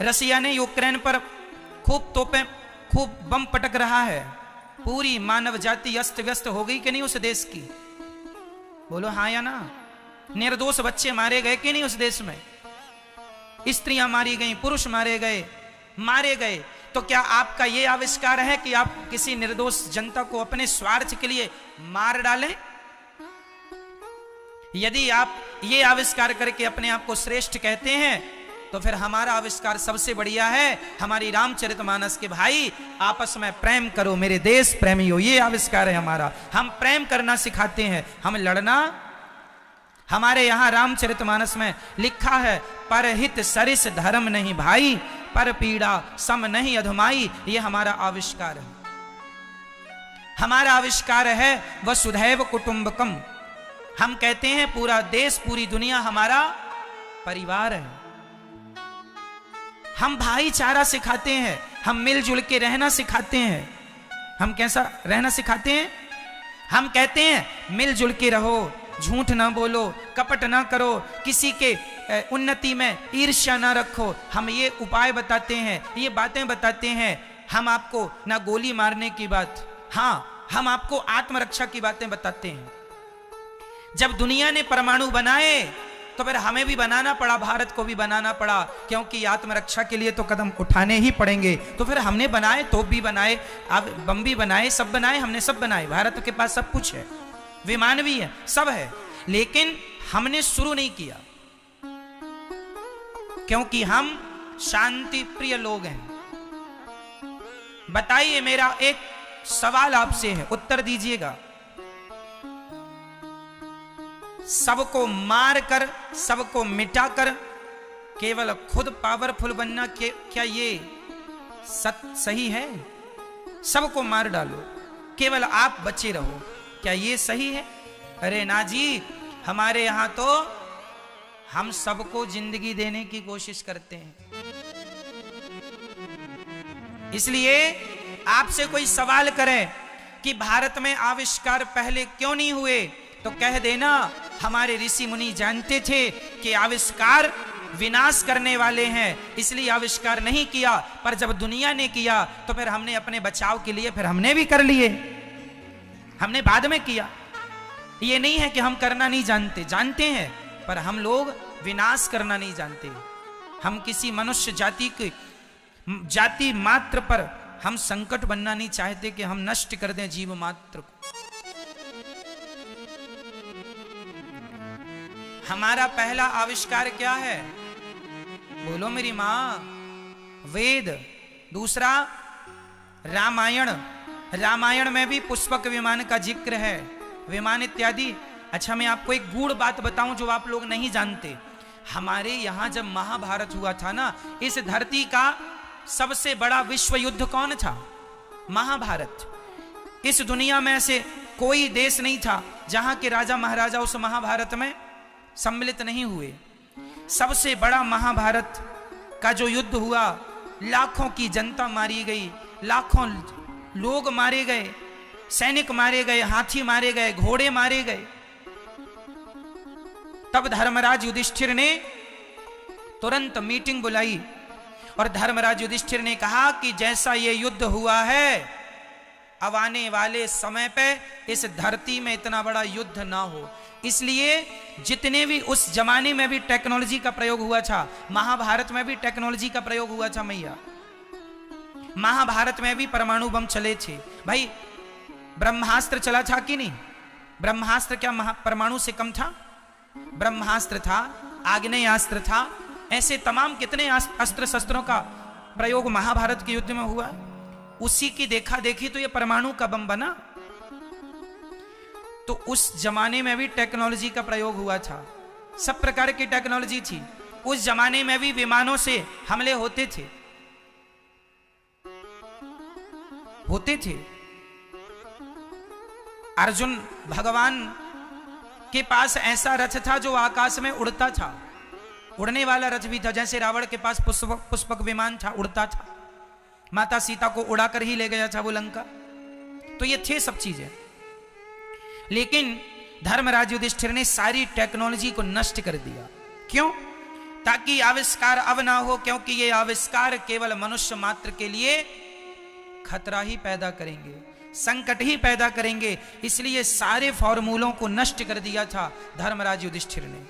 रसिया ने यूक्रेन पर खूब तोपें, खूब बम पटक रहा है, पूरी मानव जाति अस्त व्यस्त हो गई कि नहीं उस देश की? बोलो हाँ या ना? निर्दोष बच्चे मारे गए कि नहीं उस देश में? स्त्रियां मारी गई, पुरुष मारे गए। तो क्या आपका यह आविष्कार है कि आप किसी निर्दोष जनता को अपने स्वार्थ के लिए मार डालें? यदि आप ये आविष्कार करके अपने आप को श्रेष्ठ कहते हैं तो फिर हमारा आविष्कार सबसे बढ़िया है। हमारी रामचरितमानस के भाई, आपस में प्रेम करो मेरे देश प्रेमियों, ये आविष्कार है हमारा। हम प्रेम करना सिखाते हैं, हम लड़ना। हमारे यहां रामचरितमानस में लिखा है, परहित सरिस धर्म नहीं भाई, पर पीड़ा सम नहीं अधमाई। ये हमारा आविष्कार है। हमारा आविष्कार है वसुधैव कुटुंबकम। हम कहते हैं पूरा देश, पूरी दुनिया हमारा परिवार है। हम भाईचारा सिखाते हैं, हम मिलजुल के रहना सिखाते हैं। हम कैसा रहना सिखाते हैं? हम कहते हैं मिलजुल के रहो, झूठ ना बोलो, कपट ना करो, किसी के उन्नति में ईर्ष्या ना रखो। हम ये उपाय बताते हैं, ये बातें बताते हैं। हम आपको ना गोली मारने की बात, हाँ, हम आपको आत्मरक्षा की बातें बताते हैं। जब दुनिया ने परमाणु बनाए तो फिर हमें भी बनाना पड़ा, भारत को भी बनाना पड़ा, क्योंकि आत्मरक्षा के लिए तो कदम उठाने ही पड़ेंगे। तो फिर हमने बनाए, तोप भी बनाए, अब बम भी बनाए, सब बनाए, हमने सब बनाए। भारत के पास सब कुछ है, विमान भी है, सब है, लेकिन हमने शुरू नहीं किया क्योंकि हम शांति प्रिय लोग हैं। बताइए, मेरा एक सवाल आपसे है, उत्तर दीजिएगा। सबको मारकर, सबको मिटाकर केवल खुद पावरफुल बनना, क्या ये सही है? सबको मार डालो, केवल आप बचे रहो, क्या ये सही है? अरे ना जी, हमारे यहां तो हम सबको जिंदगी देने की कोशिश करते हैं। इसलिए आपसे कोई सवाल करे कि भारत में आविष्कार पहले क्यों नहीं हुए, तो कह देना हमारे ऋषि मुनि जानते थे कि आविष्कार विनाश करने वाले हैं, इसलिए आविष्कार नहीं किया। पर जब दुनिया ने किया तो फिर हमने अपने बचाव के लिए फिर हमने भी कर लिए, हमने बाद में किया। ये नहीं है कि हम करना नहीं जानते, जानते हैं, पर हम लोग विनाश करना नहीं जानते। हम किसी मनुष्य जाति मात्र पर हम संकट बनना नहीं चाहते कि हम नष्ट कर दें जीव मात्र को। हमारा पहला आविष्कार क्या है? बोलो मेरी मां, वेद। दूसरा रामायण। रामायण में भी पुष्पक विमान का जिक्र है, विमान इत्यादि। अच्छा, मैं आपको एक गूढ़ बात बताऊं जो आप लोग नहीं जानते। हमारे यहां जब महाभारत हुआ था ना, इस धरती का सबसे बड़ा विश्व युद्ध कौन था? महाभारत। इस दुनिया में से कोई देश नहीं था जहां के राजा महाराजा उस महाभारत में सम्मिलित नहीं हुए। सबसे बड़ा महाभारत का जो युद्ध हुआ, लाखों की जनता मारी गई, लाखों लोग मारे गए, सैनिक मारे गए, हाथी मारे गए, घोड़े मारे गए। तब धर्मराज युधिष्ठिर ने तुरंत मीटिंग बुलाई और धर्मराज युधिष्ठिर ने कहा कि जैसा ये युद्ध हुआ है, अब आने वाले समय पे इस धरती में इतना बड़ा युद्ध ना हो। इसलिए जितने भी उस जमाने में भी टेक्नोलॉजी का प्रयोग हुआ था, महाभारत में भी टेक्नोलॉजी का प्रयोग हुआ था मैया। महाभारत में भी परमाणु बम चले थे भाई। ब्रह्मास्त्र चला था कि नहीं? ब्रह्मास्त्र क्या परमाणु से कम था? ब्रह्मास्त्र था, आग्नेयास्त्र था, ऐसे तमाम कितने अस्त्र शस्त्रों का प्रयोग महाभारत के युद्ध में हुआ। उसी की देखा देखी तो ये परमाणु का बम बना। तो उस जमाने में भी टेक्नोलॉजी का प्रयोग हुआ था, सब प्रकार की टेक्नोलॉजी थी। उस जमाने में भी विमानों से हमले होते थे। अर्जुन भगवान के पास ऐसा रथ था जो आकाश में उड़ता था, उड़ने वाला रथ भी था। जैसे रावण के पास पुष्पक विमान था, उड़ता था, माता सीता को उड़ाकर ही ले गया था वो लंका। तो ये थे सब चीजें। लेकिन धर्मराज युधिष्ठिर ने सारी टेक्नोलॉजी को नष्ट कर दिया। क्यों? ताकि आविष्कार अब ना हो, क्योंकि ये आविष्कार केवल मनुष्य मात्र के लिए खतरा ही पैदा करेंगे, संकट ही पैदा करेंगे। इसलिए सारे फॉर्मूलों को नष्ट कर दिया था धर्मराज युधिष्ठिर ने,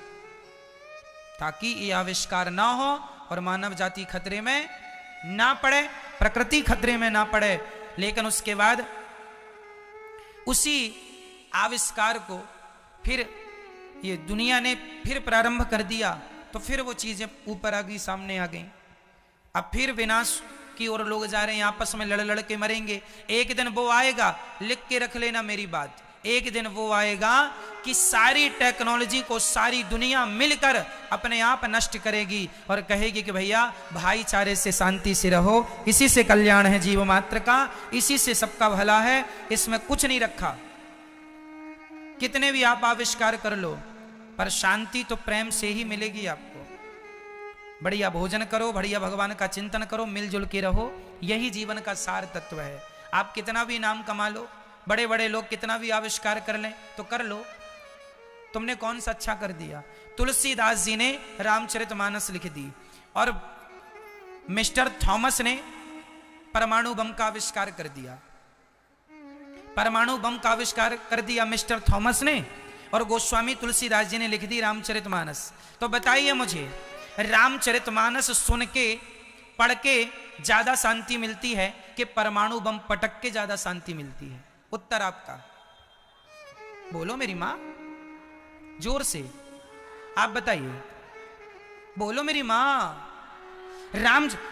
ताकि ये आविष्कार ना हो और मानव जाति खतरे में ना पड़े, प्रकृति खतरे में ना पड़े। लेकिन उसके बाद उसी आविष्कार को फिर ये दुनिया ने फिर प्रारंभ कर दिया, तो फिर वो चीजें ऊपर आ गई, सामने आ गई। अब फिर विनाश की ओर लोग जा रहे हैं, आपस में लड़ लड़ के मरेंगे। एक दिन वो आएगा, लिख के रख लेना मेरी बात, एक दिन वो आएगा कि सारी टेक्नोलॉजी को सारी दुनिया मिलकर अपने आप नष्ट करेगी और कहेगी कि भैया भाईचारे से, शांति से रहो, इसी से कल्याण है जीव मात्र का, इसी से सबका भला है, इसमें कुछ नहीं रखा। कितने भी आप आविष्कार कर लो, पर शांति तो प्रेम से ही मिलेगी आपको। बढ़िया भोजन करो, बढ़िया भगवान का चिंतन करो, मिलजुल के रहो, यही जीवन का सार तत्व है। आप कितना भी नाम कमा लो, बड़े बड़े लोग कितना भी आविष्कार कर लें तो कर लो, तुमने कौन सा अच्छा कर दिया? तुलसीदास जी ने रामचरितमानस लिख दी और मिस्टर थॉमस ने परमाणु बम का आविष्कार कर दिया। परमाणु बम का आविष्कार कर दिया मिस्टर थॉमस ने, और गोस्वामी तुलसीदास जी ने लिख दी रामचरितमानस। तो बताइए मुझे, रामचरितमानस सुन के, पढ़ के ज्यादा शांति मिलती है कि परमाणु बम पटक के ज्यादा शांति मिलती है? उत्तर आपका बोलो मेरी मां, जोर से आप बताइए, बोलो मेरी मां।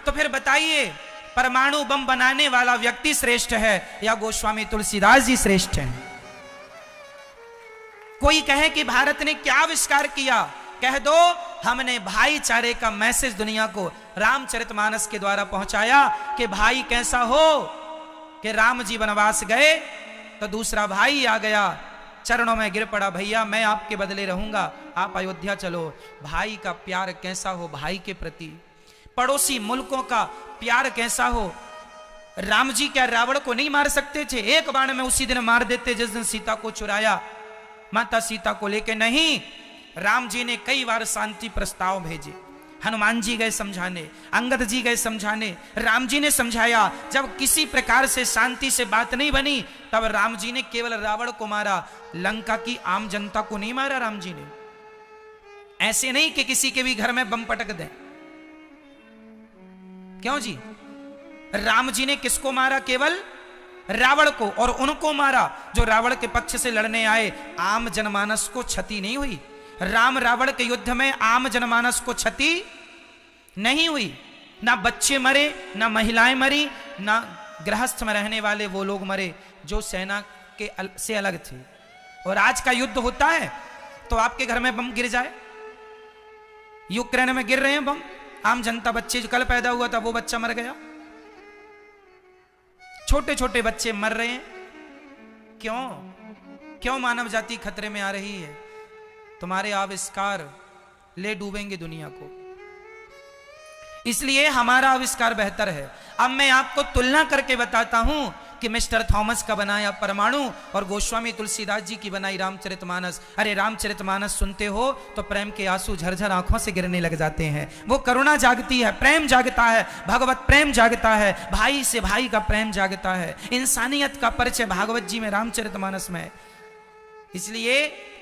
तो फिर बताइए, परमाणु बम बनाने वाला व्यक्ति श्रेष्ठ है या गोस्वामी तुलसीदास जी श्रेष्ठ हैं? कोई कहे कि भारत ने क्या आविष्कार किया, कह दो हमने भाईचारे का मैसेज दुनिया को रामचरितमानस के द्वारा पहुंचाया कि भाई कैसा हो, कि राम जी वनवास गए तो दूसरा भाई आ गया, चरणों में गिर पड़ा, भैया मैं आपके बदले रहूंगा, आप अयोध्या चलो। भाई का प्यार कैसा हो भाई के प्रति, पड़ोसी मुल्कों का प्यार कैसा हो। राम जी क्या रावण को नहीं मार सकते थे? एक बाण में उसी दिन मार देते जिस दिन सीता को चुराया, माता सीता को लेके। नहीं, राम जी ने कई बार शांति प्रस्ताव भेजे, हनुमान जी गए समझाने, अंगद जी गए समझाने, राम जी ने समझाया। जब किसी प्रकार से शांति से बात नहीं बनी, तब राम जी ने केवल रावण को मारा, लंका की आम जनता को नहीं मारा राम जी ने। ऐसे नहीं कि किसी के भी घर में बम पटक दें। क्यों जी? राम जी ने किसको मारा? केवल रावण को, और उनको मारा जो रावण के पक्ष से लड़ने आए। आम जनमानस को क्षति नहीं हुई। राम रावण के युद्ध में आम जनमानस को क्षति नहीं हुई। ना बच्चे मरे, ना महिलाएं मरी, ना गृहस्थ में रहने वाले वो लोग मरे जो सेना के से अलग थे। और आज का युद्ध होता है तो आपके घर में बम गिर जाए, यूक्रेन में गिर रहे हैं बम, आम जनता, बच्चे जो कल पैदा हुआ था वो बच्चा मर गया, छोटे छोटे बच्चे मर रहे हैं। क्यों? क्यों मानव जाति खतरे में आ रही है? तुम्हारे आविष्कार ले डूबेंगे दुनिया को, इसलिए हमारा आविष्कार बेहतर है। अब मैं आपको तुलना करके बताता हूं कि मिस्टर थॉमस का बनाया परमाणु और गोस्वामी तुलसीदास जी की बनाई रामचरितमानस। अरे रामचरितमानस सुनते हो तो प्रेम के आंसू झरझर आंखों से गिरने लग जाते हैं। वो करुणा जागती है, प्रेम जागता है, भगवत प्रेम जागता है, भाई से भाई का प्रेम जागता है, इंसानियत का परिचय भागवत जी में, रामचरितमानस में। इसलिए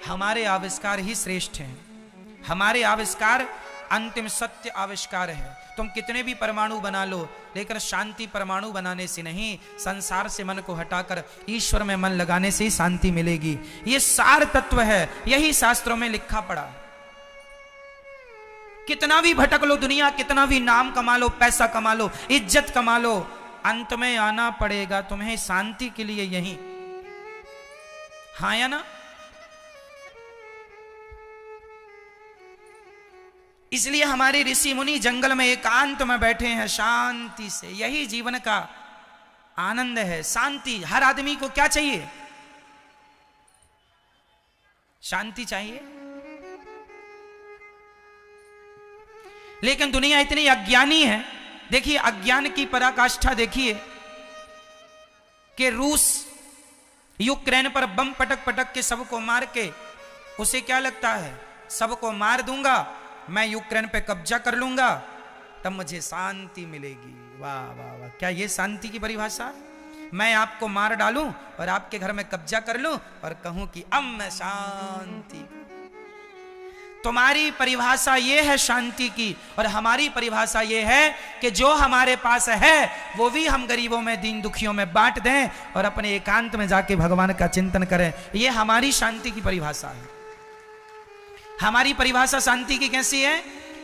हमारे आविष्कार ही श्रेष्ठ हैं। हमारे आविष्कार अंतिम सत्य आविष्कार है। तुम कितने भी परमाणु बना लो, लेकिन शांति परमाणु बनाने से नहीं, संसार से मन को हटाकर ईश्वर में मन लगाने से ही शांति मिलेगी। ये सार तत्व है, यही शास्त्रों में लिखा पड़ा। कितना भी भटक लो दुनिया, कितना भी नाम कमा लो, पैसा कमा लो, इज्जत कमा लो, अंत में आना पड़ेगा तुम्हें शांति के लिए यहीं। हाँ या ना? इसलिए हमारे ऋषि मुनि जंगल में एकांत में बैठे हैं शांति से। यही जीवन का आनंद है, शांति। हर आदमी को क्या चाहिए? शांति चाहिए। लेकिन दुनिया इतनी अज्ञानी है। देखिए अज्ञान की पराकाष्ठा देखिए कि रूस यूक्रेन पर बम पटक पटक के सबको मार के, उसे क्या लगता है, सबको मार दूंगा, मैं यूक्रेन पे कब्जा कर लूंगा, तब मुझे शांति मिलेगी। वाह वाह वाह, क्या ये शांति की परिभाषा? मैं आपको मार डालूं और आपके घर में कब्जा कर लूं और कहूं कि अब मैं शांति। तुम्हारी परिभाषा ये है शांति की, और हमारी परिभाषा ये है कि जो हमारे पास है वो भी हम गरीबों में, दीन दुखियों में बांट दें और अपने एकांत में जाके भगवान का चिंतन करें। ये हमारी शांति की परिभाषा है। हमारी परिभाषा शांति की कैसी है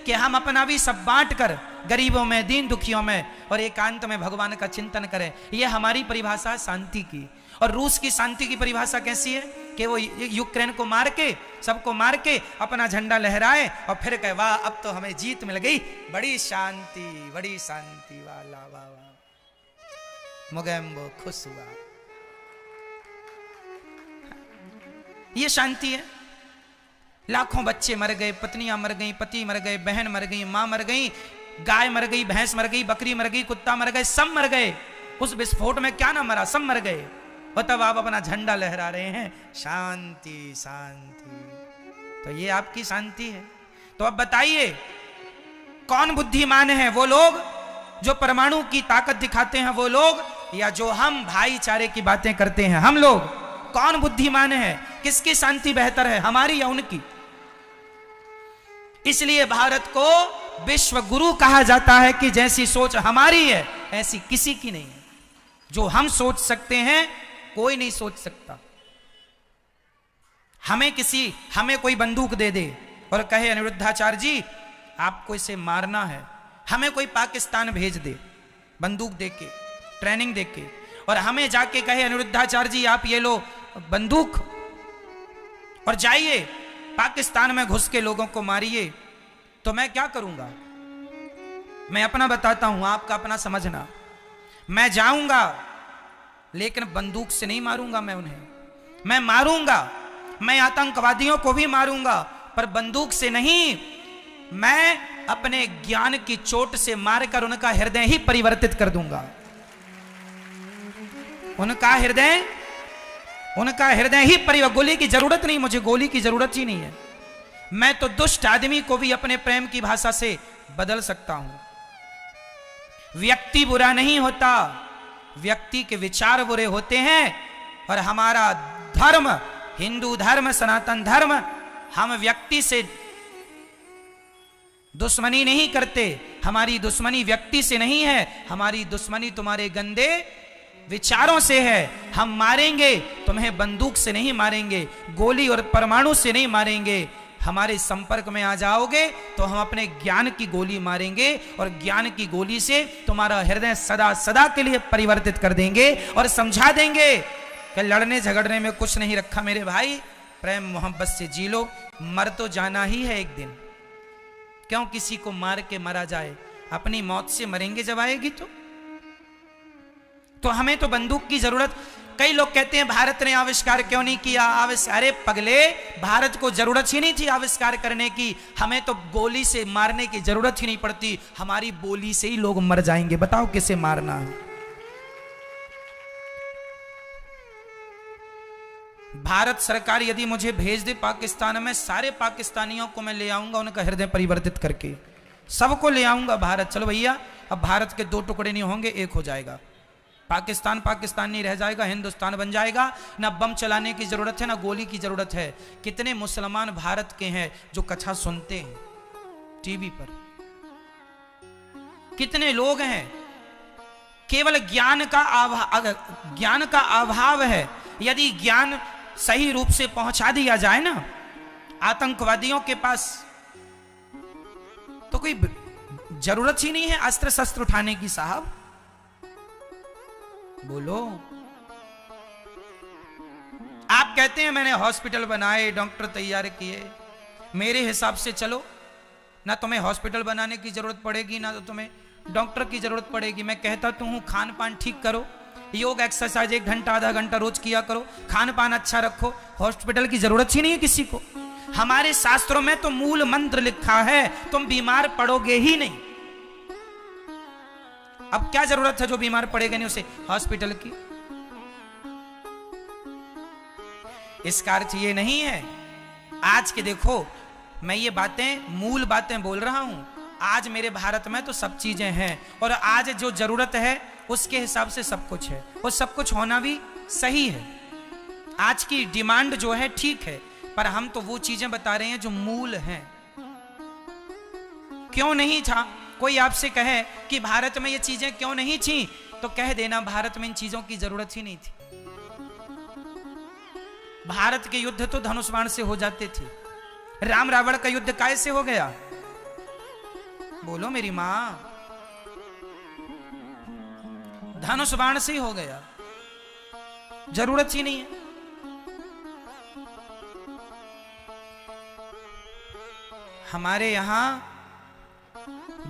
कि हम अपना भी सब बांट कर गरीबों में, दीन दुखियों में और एकांत में भगवान का चिंतन करें। यह हमारी परिभाषा है शांति की। और रूस की शांति की परिभाषा कैसी है कि वो यूक्रेन को मार के, सबको मार के अपना झंडा लहराए और फिर कहे वाह अब तो हमें जीत मिल गई, बड़ी शांति, बड़ी शांति, वाला वाह वाह, मुगेम्बो खुश हुआ। ये शांति है। लाखों बच्चे मर गए, पत्नियां मर गई, पति मर गए, बहन मर गई, मां मर गई, गाय मर गई, भैंस मर गई, बकरी मर गई, कुत्ता मर गए, सब मर गए। उस विस्फोट में क्या ना मरा, सब मर गए। और तब आप अपना झंडा लहरा रहे हैं शांति शांति। तो ये आपकी शांति है। तो अब बताइए कौन बुद्धिमान है, वो लोग जो परमाणु की ताकत दिखाते हैं वो लोग, या जो हम भाईचारे की बातें करते हैं हम लोग? कौन बुद्धिमान है? किसकी शांति बेहतर है, हमारी या उनकी? इसलिए भारत को विश्व गुरु कहा जाता है कि जैसी सोच हमारी है ऐसी किसी की नहीं है। जो हम सोच सकते हैं कोई नहीं सोच सकता। हमें कोई बंदूक दे दे और कहे अनिरुद्धाचार्य जी आपको इसे मारना है, हमें कोई पाकिस्तान भेज दे बंदूक देके, ट्रेनिंग देके, और हमें जाके कहे अनिरुद्धाचार्य जी आप ये लो बंदूक और जाइए पाकिस्तान में घुस के लोगों को मारिए, तो मैं क्या करूंगा? मैं अपना बताता हूं, आपका अपना समझना। मैं जाऊंगा लेकिन बंदूक से नहीं मारूंगा मैं उन्हें। मैं मारूंगा, मैं आतंकवादियों को भी मारूंगा, पर बंदूक से नहीं, मैं अपने ज्ञान की चोट से मारकर उनका हृदय ही परिवर्तित कर दूंगा। उनका हृदय ही गोली की जरूरत नहीं, मुझे गोली की जरूरत ही नहीं है। मैं तो दुष्ट आदमी को भी अपने प्रेम की भाषा से बदल सकता हूं। व्यक्ति बुरा नहीं होता, व्यक्ति के विचार बुरे होते हैं। और हमारा धर्म, हिंदू धर्म, सनातन धर्म, हम व्यक्ति से दुश्मनी नहीं करते। हमारी दुश्मनी व्यक्ति से नहीं है, हमारी दुश्मनी तुम्हारे गंदे विचारों से है। हम मारेंगे तुम्हें बंदूक से नहीं मारेंगे, गोली और परमाणु से नहीं मारेंगे। हमारे संपर्क में आ जाओगे तो हम अपने ज्ञान की गोली मारेंगे और ज्ञान की गोली से तुम्हारा हृदय सदा सदा के लिए परिवर्तित कर देंगे और समझा देंगे कि लड़ने झगड़ने में कुछ नहीं रखा मेरे भाई, प्रेम मोहब्बत से जी लो, मर तो जाना ही है एक दिन। क्यों किसी को मार के मरा जाए, अपनी मौत से मरेंगे जब आएगी तो हमें तो बंदूक की जरूरत, कई लोग कहते हैं भारत ने आविष्कार क्यों नहीं किया, अरे पगले, भारत को जरूरत ही नहीं थी आविष्कार करने की। हमें तो गोली से मारने की जरूरत ही नहीं पड़ती, हमारी बोली से ही लोग मर जाएंगे। बताओ किसे मारना है। भारत सरकार यदि मुझे भेज दे पाकिस्तान में, सारे पाकिस्तानियों को मैं ले आऊंगा, उनका हृदय परिवर्तित करके सबको ले आऊंगा भारत। चलो भैया, अब भारत के दो टुकड़े नहीं होंगे, एक हो जाएगा। पाकिस्तान पाकिस्तान नहीं रह जाएगा, हिंदुस्तान बन जाएगा। ना बम चलाने की जरूरत है, ना गोली की जरूरत है। कितने मुसलमान भारत के हैं जो कथा सुनते हैं टीवी पर, कितने लोग हैं। केवल ज्ञान का अभाव है। यदि ज्ञान सही रूप से पहुंचा दिया जाए ना आतंकवादियों के पास, तो कोई जरूरत ही नहीं है अस्त्र शस्त्र उठाने की। साहब बोलो, आप कहते हैं मैंने हॉस्पिटल बनाए, डॉक्टर तैयार किए। मेरे हिसाब से चलो, ना तुम्हें हॉस्पिटल बनाने की जरूरत पड़ेगी, ना तो तुम्हें डॉक्टर की जरूरत पड़ेगी। मैं कहता तो हूं खान पान ठीक करो, योग एक्सरसाइज 1 घंटा आधा घंटा रोज किया करो, खान पान अच्छा रखो, हॉस्पिटल की जरूरत ही नहीं है किसी को। हमारे शास्त्रों में तो मूल मंत्र लिखा है, तुम बीमार पड़ोगे ही नहीं। अब क्या जरूरत है जो बीमार पड़ेगा नहीं उसे हॉस्पिटल की। इसका अर्थ ये नहीं है आज के, देखो मैं ये बातें मूल बातें बोल रहा हूं। आज मेरे भारत में तो सब चीजें हैं, और आज जो जरूरत है उसके हिसाब से सब कुछ है, और सब कुछ होना भी सही है। आज की डिमांड जो है ठीक है, पर हम तो वो चीजें बता रहे हैं जो मूल हैं। क्यों नहीं था? कोई आपसे कहे कि भारत में ये चीजें क्यों नहीं थी, तो कह देना भारत में इन चीजों की जरूरत ही नहीं थी। भारत के युद्ध तो धनुष बाण से हो जाते थे। राम रावण का युद्ध कैसे हो गया? बोलो मेरी मां, धनुष बाण से ही हो गया, जरूरत ही नहीं है। हमारे यहां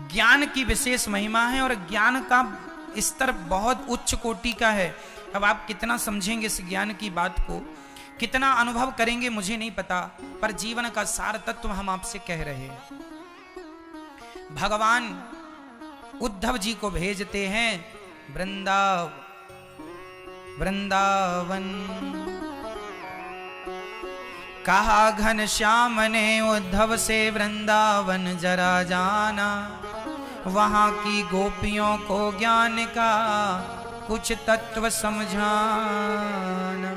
ज्ञान की विशेष महिमा है, और ज्ञान का स्तर बहुत उच्च कोटि का है। अब आप कितना समझेंगे इस ज्ञान की बात को, कितना अनुभव करेंगे मुझे नहीं पता, पर जीवन का सार तत्व हम आपसे कह रहे हैं। भगवान उद्धव जी को भेजते हैं वृंदावन। कहा घनश्याम ने उद्धव से वृंदावन जरा जाना, वहां की गोपियों को ज्ञान का कुछ तत्व समझाना।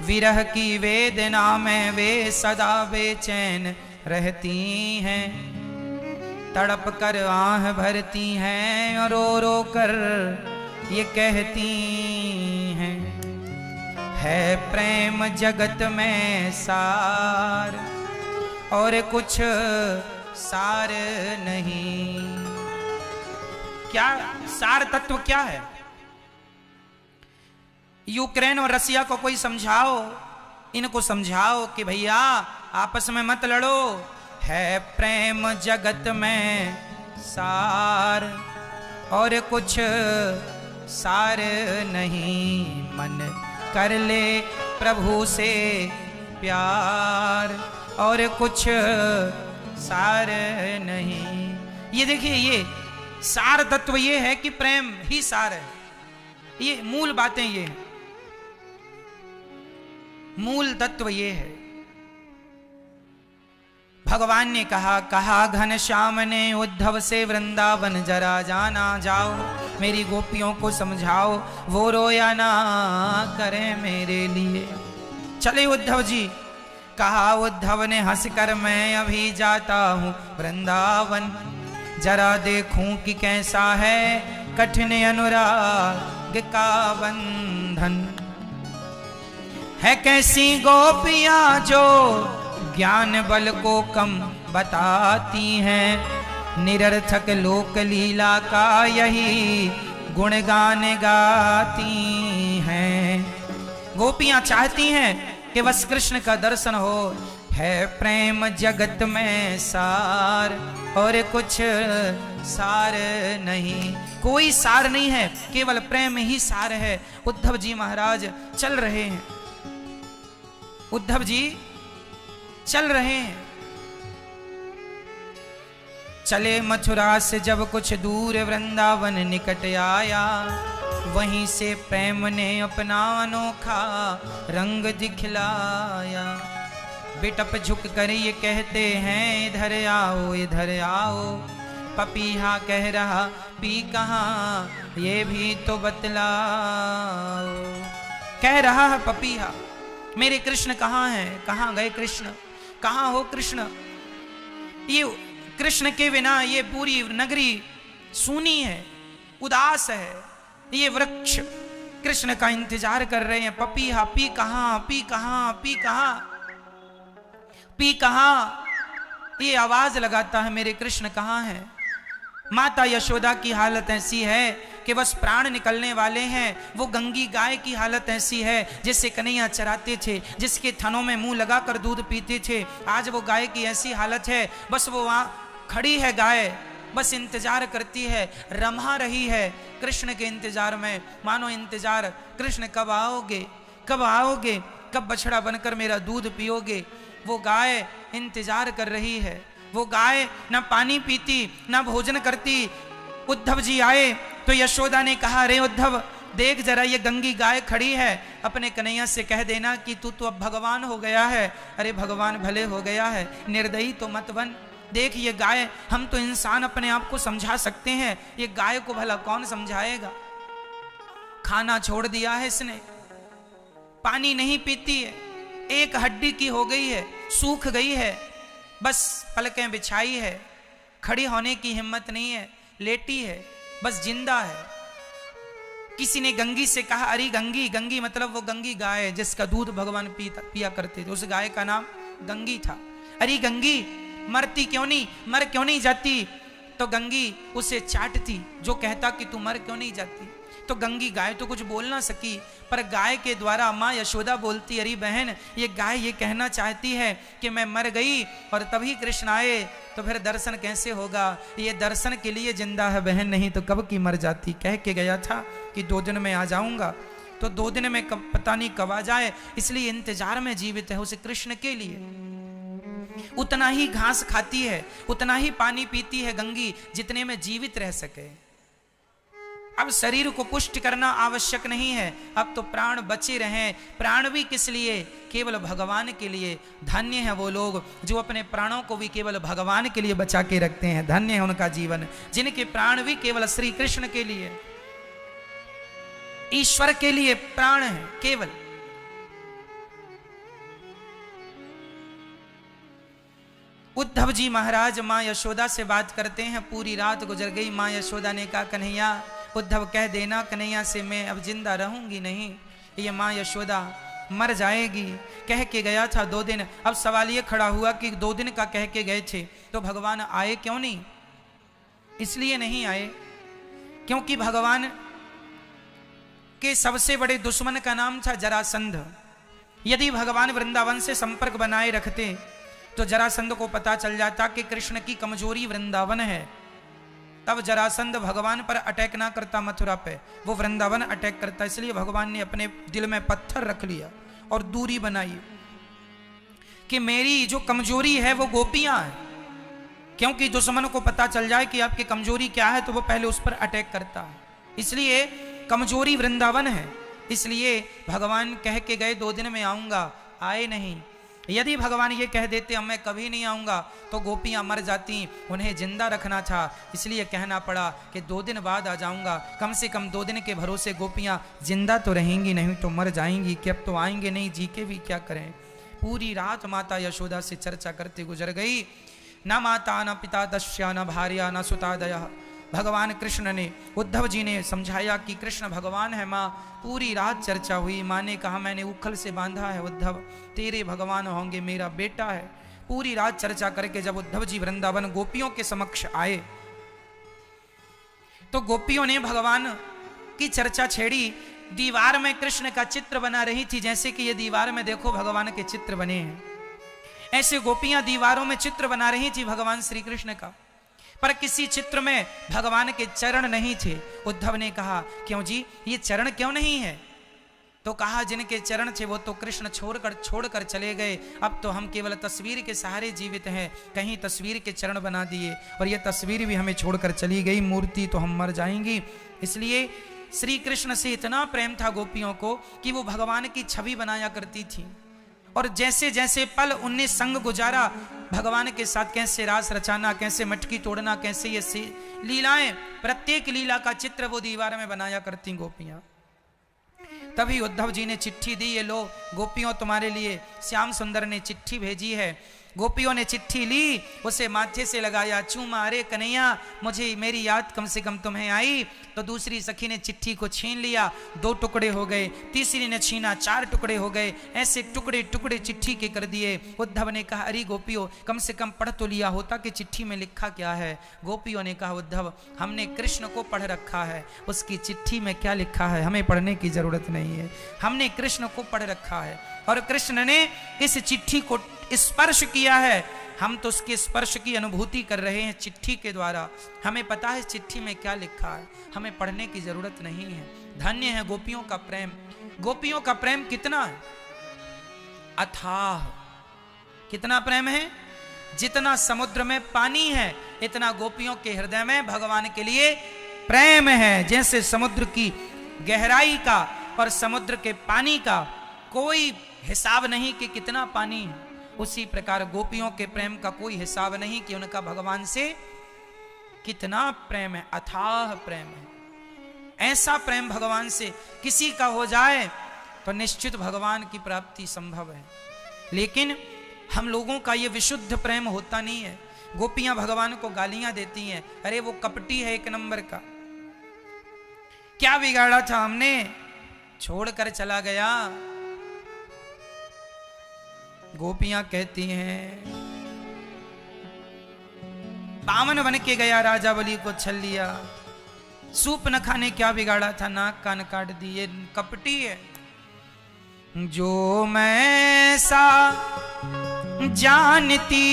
विरह की वेदना में वे सदा बेचैन रहती हैं, तड़प कर आह भरती हैं और रो रो कर ये कहती हैं, है प्रेम जगत में सार और कुछ सार नहीं। क्या सार तत्व क्या है? यूक्रेन और रसिया को कोई समझाओ, इनको समझाओ कि भैया आपस में मत लड़ो, है प्रेम जगत में सार और कुछ सार नहीं। मन कर ले प्रभु से प्यार और कुछ सार नहीं। ये देखिए, ये सार तत्व ये है कि प्रेम ही सार है। ये मूल बातें ये हैं, मूल तत्व ये है। भगवान ने कहा घनश्याम ने उद्धव से वृंदावन जरा जाना, जाओ मेरी गोपियों को समझाओ, वो रोया ना करें मेरे लिए। चले उद्धव जी। कहा उद्धव ने हंसकर, मैं अभी जाता हूँ वृंदावन, जरा देखूं कि कैसा है कठिन अनुराग का बंधन। है कैसी गोपियां जो ज्ञान बल को कम बताती हैं, निरर्थक लोक लीला का यही गुणगान गाती हैं। गोपियां चाहती हैं कि बस कृष्ण का दर्शन हो। है प्रेम जगत में सार, और कुछ सार नहीं। कोई सार नहीं है, केवल प्रेम ही सार है। उद्धव जी महाराज चल रहे हैं, उद्धव जी चल रहे हैं। चले मथुरा से जब कुछ दूर वृंदावन निकट आया, वहीं से प्रेम ने अपना अनोखा रंग दिखलाया। बिटप झुक कर ये कहते हैं इधर आओ इधर आओ, पपीहा कह रहा पी कहाँ ये भी तो बतलाओ। कह रहा है पपीहा मेरे कृष्ण कहाँ हैं, कहाँ गए कृष्ण, कहाँ हो कृष्ण। ये कृष्ण के बिना ये पूरी नगरी सूनी है, उदास है। ये वृक्ष कृष्ण का इंतजार कर रहे हैं। पपीहा पी कहाँ, पी कहाँ, पी कहाँ, पी कहाँ, ये आवाज लगाता है मेरे कृष्ण कहाँ हैं। माता यशोदा की हालत ऐसी है कि बस प्राण निकलने वाले हैं। वो गंगी गाय की हालत ऐसी है जिससे कन्हैया चराते थे, जिसके थनों में मुंह लगाकर दूध पीते थे। आज वो गाय की ऐसी हालत है, बस वो वहां खड़ी है गाय, बस इंतजार करती है, रमा रही है कृष्ण के इंतजार में। मानो इंतजार, कृष्ण कब आओगे, कब आओगे, कब बछड़ा बनकर मेरा दूध पियोगे। वो गाय इंतजार कर रही है। वो गाय ना पानी पीती ना भोजन करती। उद्धव जी आए तो यशोदा ने कहा, अरे उद्धव देख जरा ये गंगी गाय खड़ी है, अपने कन्हैया से कह देना कि तू तो अब भगवान हो गया है। अरे भगवान भले हो गया है, निर्दयी तो मत बन। देख ये गाय, हम तो इंसान अपने आप को समझा सकते हैं, ये गाय को भला कौन समझाएगा। खाना छोड़ दिया है इसने, पानी नहीं पीती है, एक हड्डी की हो गई है, सूख गई है, बस पलकें बिछाई है, खड़ी होने की हिम्मत नहीं है, लेटी है, बस जिंदा है। किसी ने गंगी से कहा, अरे गंगी, गंगी मतलब वो गंगी गाय जिसका दूध भगवान पिया करते थे, उस गाय का नाम गंगी था। अरे गंगी मरती क्यों नहीं, मर क्यों नहीं जाती। तो गंगी उसे चाटती, जो कहता कि तू मर क्यों नहीं जाती। तो गंगी गाय तो कुछ बोल ना सकी, पर गाय के द्वारा माँ यशोदा बोलती, अरे बहन ये गाय ये कहना चाहती है कि मैं मर गई और तभी कृष्ण आए, तो फिर दर्शन कैसे होगा। ये दर्शन के लिए जिंदा है बहन, नहीं तो कब की मर जाती। कह के गया था कि 2 दिन में आ जाऊंगा, तो 2 दिन में कब पता नहीं कब आ जाए, इसलिए इंतजार में जीवित है उस कृष्ण के लिए। उतना ही घास खाती है, उतना ही पानी पीती है गंगी जितने में जीवित रह सके। अब शरीर को पुष्ट करना आवश्यक नहीं है, अब तो प्राण बचे रहें। प्राण भी किस लिए, केवल भगवान के लिए। धन्य है वो लोग जो अपने प्राणों को भी केवल भगवान के लिए बचा के रखते हैं। धन्य है उनका जीवन, जिनके प्राण भी केवल श्री कृष्ण के लिए, ईश्वर के लिए प्राण है केवल। उद्धव जी महाराज माँ यशोदा से बात करते हैं। पूरी रात गुजर गई। माँ यशोदा ने कहा, कन्हैया उद्धव कह देना कन्हैया से मैं अब जिंदा रहूंगी नहीं, ये माँ यशोदा मर जाएगी। कह के गया था 2 दिन। अब सवाल ये खड़ा हुआ कि 2 दिन का कह के गए थे तो भगवान आए क्यों नहीं। इसलिए नहीं आए क्योंकि भगवान के सबसे बड़े दुश्मन का नाम था जरासंध। यदि भगवान वृंदावन से संपर्क बनाए रखते तो जरासंध को पता चल जाता कि कृष्ण की कमजोरी वृंदावन है, तब जरासंध भगवान पर अटैक ना करता मथुरा पे, वो वृंदावन अटैक करता। इसलिए भगवान ने अपने दिल में पत्थर रख लिया और दूरी बनाई कि मेरी जो कमजोरी है वो गोपियां हैं, क्योंकि दुश्मन को पता चल जाए कि आपकी कमजोरी क्या है तो वो पहले उस पर अटैक करता है। इसलिए कमजोरी वृंदावन है। इसलिए भगवान कह के गए 2 दिन में आऊंगा, आए नहीं। यदि भगवान ये कह देते अब मैं कभी नहीं आऊंगा तो गोपियां मर जाती, उन्हें जिंदा रखना था, इसलिए कहना पड़ा कि 2 दिन बाद आ जाऊंगा। कम से कम 2 दिन के भरोसे गोपियां जिंदा तो रहेंगी, नहीं तो मर जाएंगी कि अब तो आएंगे नहीं, जी के भी क्या करें। पूरी रात माता यशोदा से चर्चा करते गुजर गई। न माता न पिता दस्या न भार्या न सुतादय। भगवान कृष्ण ने, उद्धव जी ने समझाया कि कृष्ण भगवान है माँ। पूरी रात चर्चा हुई। माँ ने कहा मैंने उखल से बांधा है उद्धव, तेरे भगवान होंगे, मेरा बेटा है। पूरी रात चर्चा करके जब उद्धव जी वृंदावन गोपियों के समक्ष आए तो गोपियों ने भगवान की चर्चा छेड़ी। दीवार में कृष्ण का चित्र बना रही थी, जैसे कि ये दीवार में देखो भगवान के चित्र बने हैं। ऐसे गोपियां दीवारों में चित्र बना रही थी भगवान श्री कृष्ण का, पर किसी चित्र में भगवान के चरण नहीं थे। उद्धव ने कहा, क्यों जी, ये चरण क्यों नहीं है? तो कहा, जिनके चरण थे वो तो कृष्ण छोड़कर चले गए, अब तो हम केवल तस्वीर के सहारे जीवित हैं। कहीं तस्वीर के चरण बना दिए और ये तस्वीर भी हमें छोड़कर चली गई, मूर्ति तो हम मर जाएंगी। इसलिए श्री कृष्ण से इतना प्रेम था गोपियों को कि वो भगवान की छवि बनाया करती थी, और जैसे जैसे पल उनने संग गुजारा भगवान के साथ, कैसे रास रचाना, कैसे मटकी तोड़ना, कैसे ये लीलाएं, प्रत्येक लीला का चित्र वो दीवार में बनाया करती गोपियां। तभी उद्धव जी ने चिट्ठी दी, ये लो गोपियों तुम्हारे लिए श्याम सुंदर ने चिट्ठी भेजी है। गोपियों ने चिट्ठी ली, उसे माथे से लगाया, चूमा, अरे कन्हैया मुझे मेरी याद कम से कम तुम्हें आई। तो दूसरी सखी ने चिट्ठी को छीन लिया, 2 टुकड़े हो गए, तीसरी ने छीना, 4 टुकड़े हो गए, ऐसे टुकड़े टुकड़े चिट्ठी के कर दिए। उद्धव ने कहा, अरे गोपियों कम से कम पढ़ तो लिया होता कि चिट्ठी में लिखा क्या है। गोपियों ने कहा, उद्धव हमने कृष्ण को पढ़ रखा है, उसकी चिट्ठी में क्या लिखा है हमें पढ़ने की जरूरत नहीं है, हमने कृष्ण को पढ़ रखा है और कृष्ण ने इस चिट्ठी को स्पर्श किया है, हम तो उसके स्पर्श की अनुभूति कर रहे हैं चिट्ठी के द्वारा, हमें पता है चिट्ठी में क्या लिखा है, हमें पढ़ने की जरूरत नहीं है। धन्य है गोपियों का प्रेम। गोपियों का प्रेम कितना है अथाह, कितना प्रेम है, जितना समुद्र में पानी है इतना गोपियों के हृदय में भगवान के लिए प्रेम है। जैसे समुद्र की गहराई का और समुद्र के पानी का कोई हिसाब नहीं कि कितना पानी है, उसी प्रकार गोपियों के प्रेम का कोई हिसाब नहीं कि उनका भगवान से कितना प्रेम है, अथाह प्रेम है। ऐसा प्रेम भगवान से किसी का हो जाए तो निश्चित भगवान की प्राप्ति संभव है, लेकिन हम लोगों का ये विशुद्ध प्रेम होता नहीं है। गोपियां भगवान को गालियां देती हैं, अरे वो कपटी है 1 नंबर का, क्या बिगाड़ा था हमने, छोड़कर चला गया। गोपियां कहती हैं, बामन बन के गया, राजा बलि को छल लिया, सूप न खाने क्या बिगाड़ा था, नाक कान काट दिए, कपटी है। जो मैं सा जानती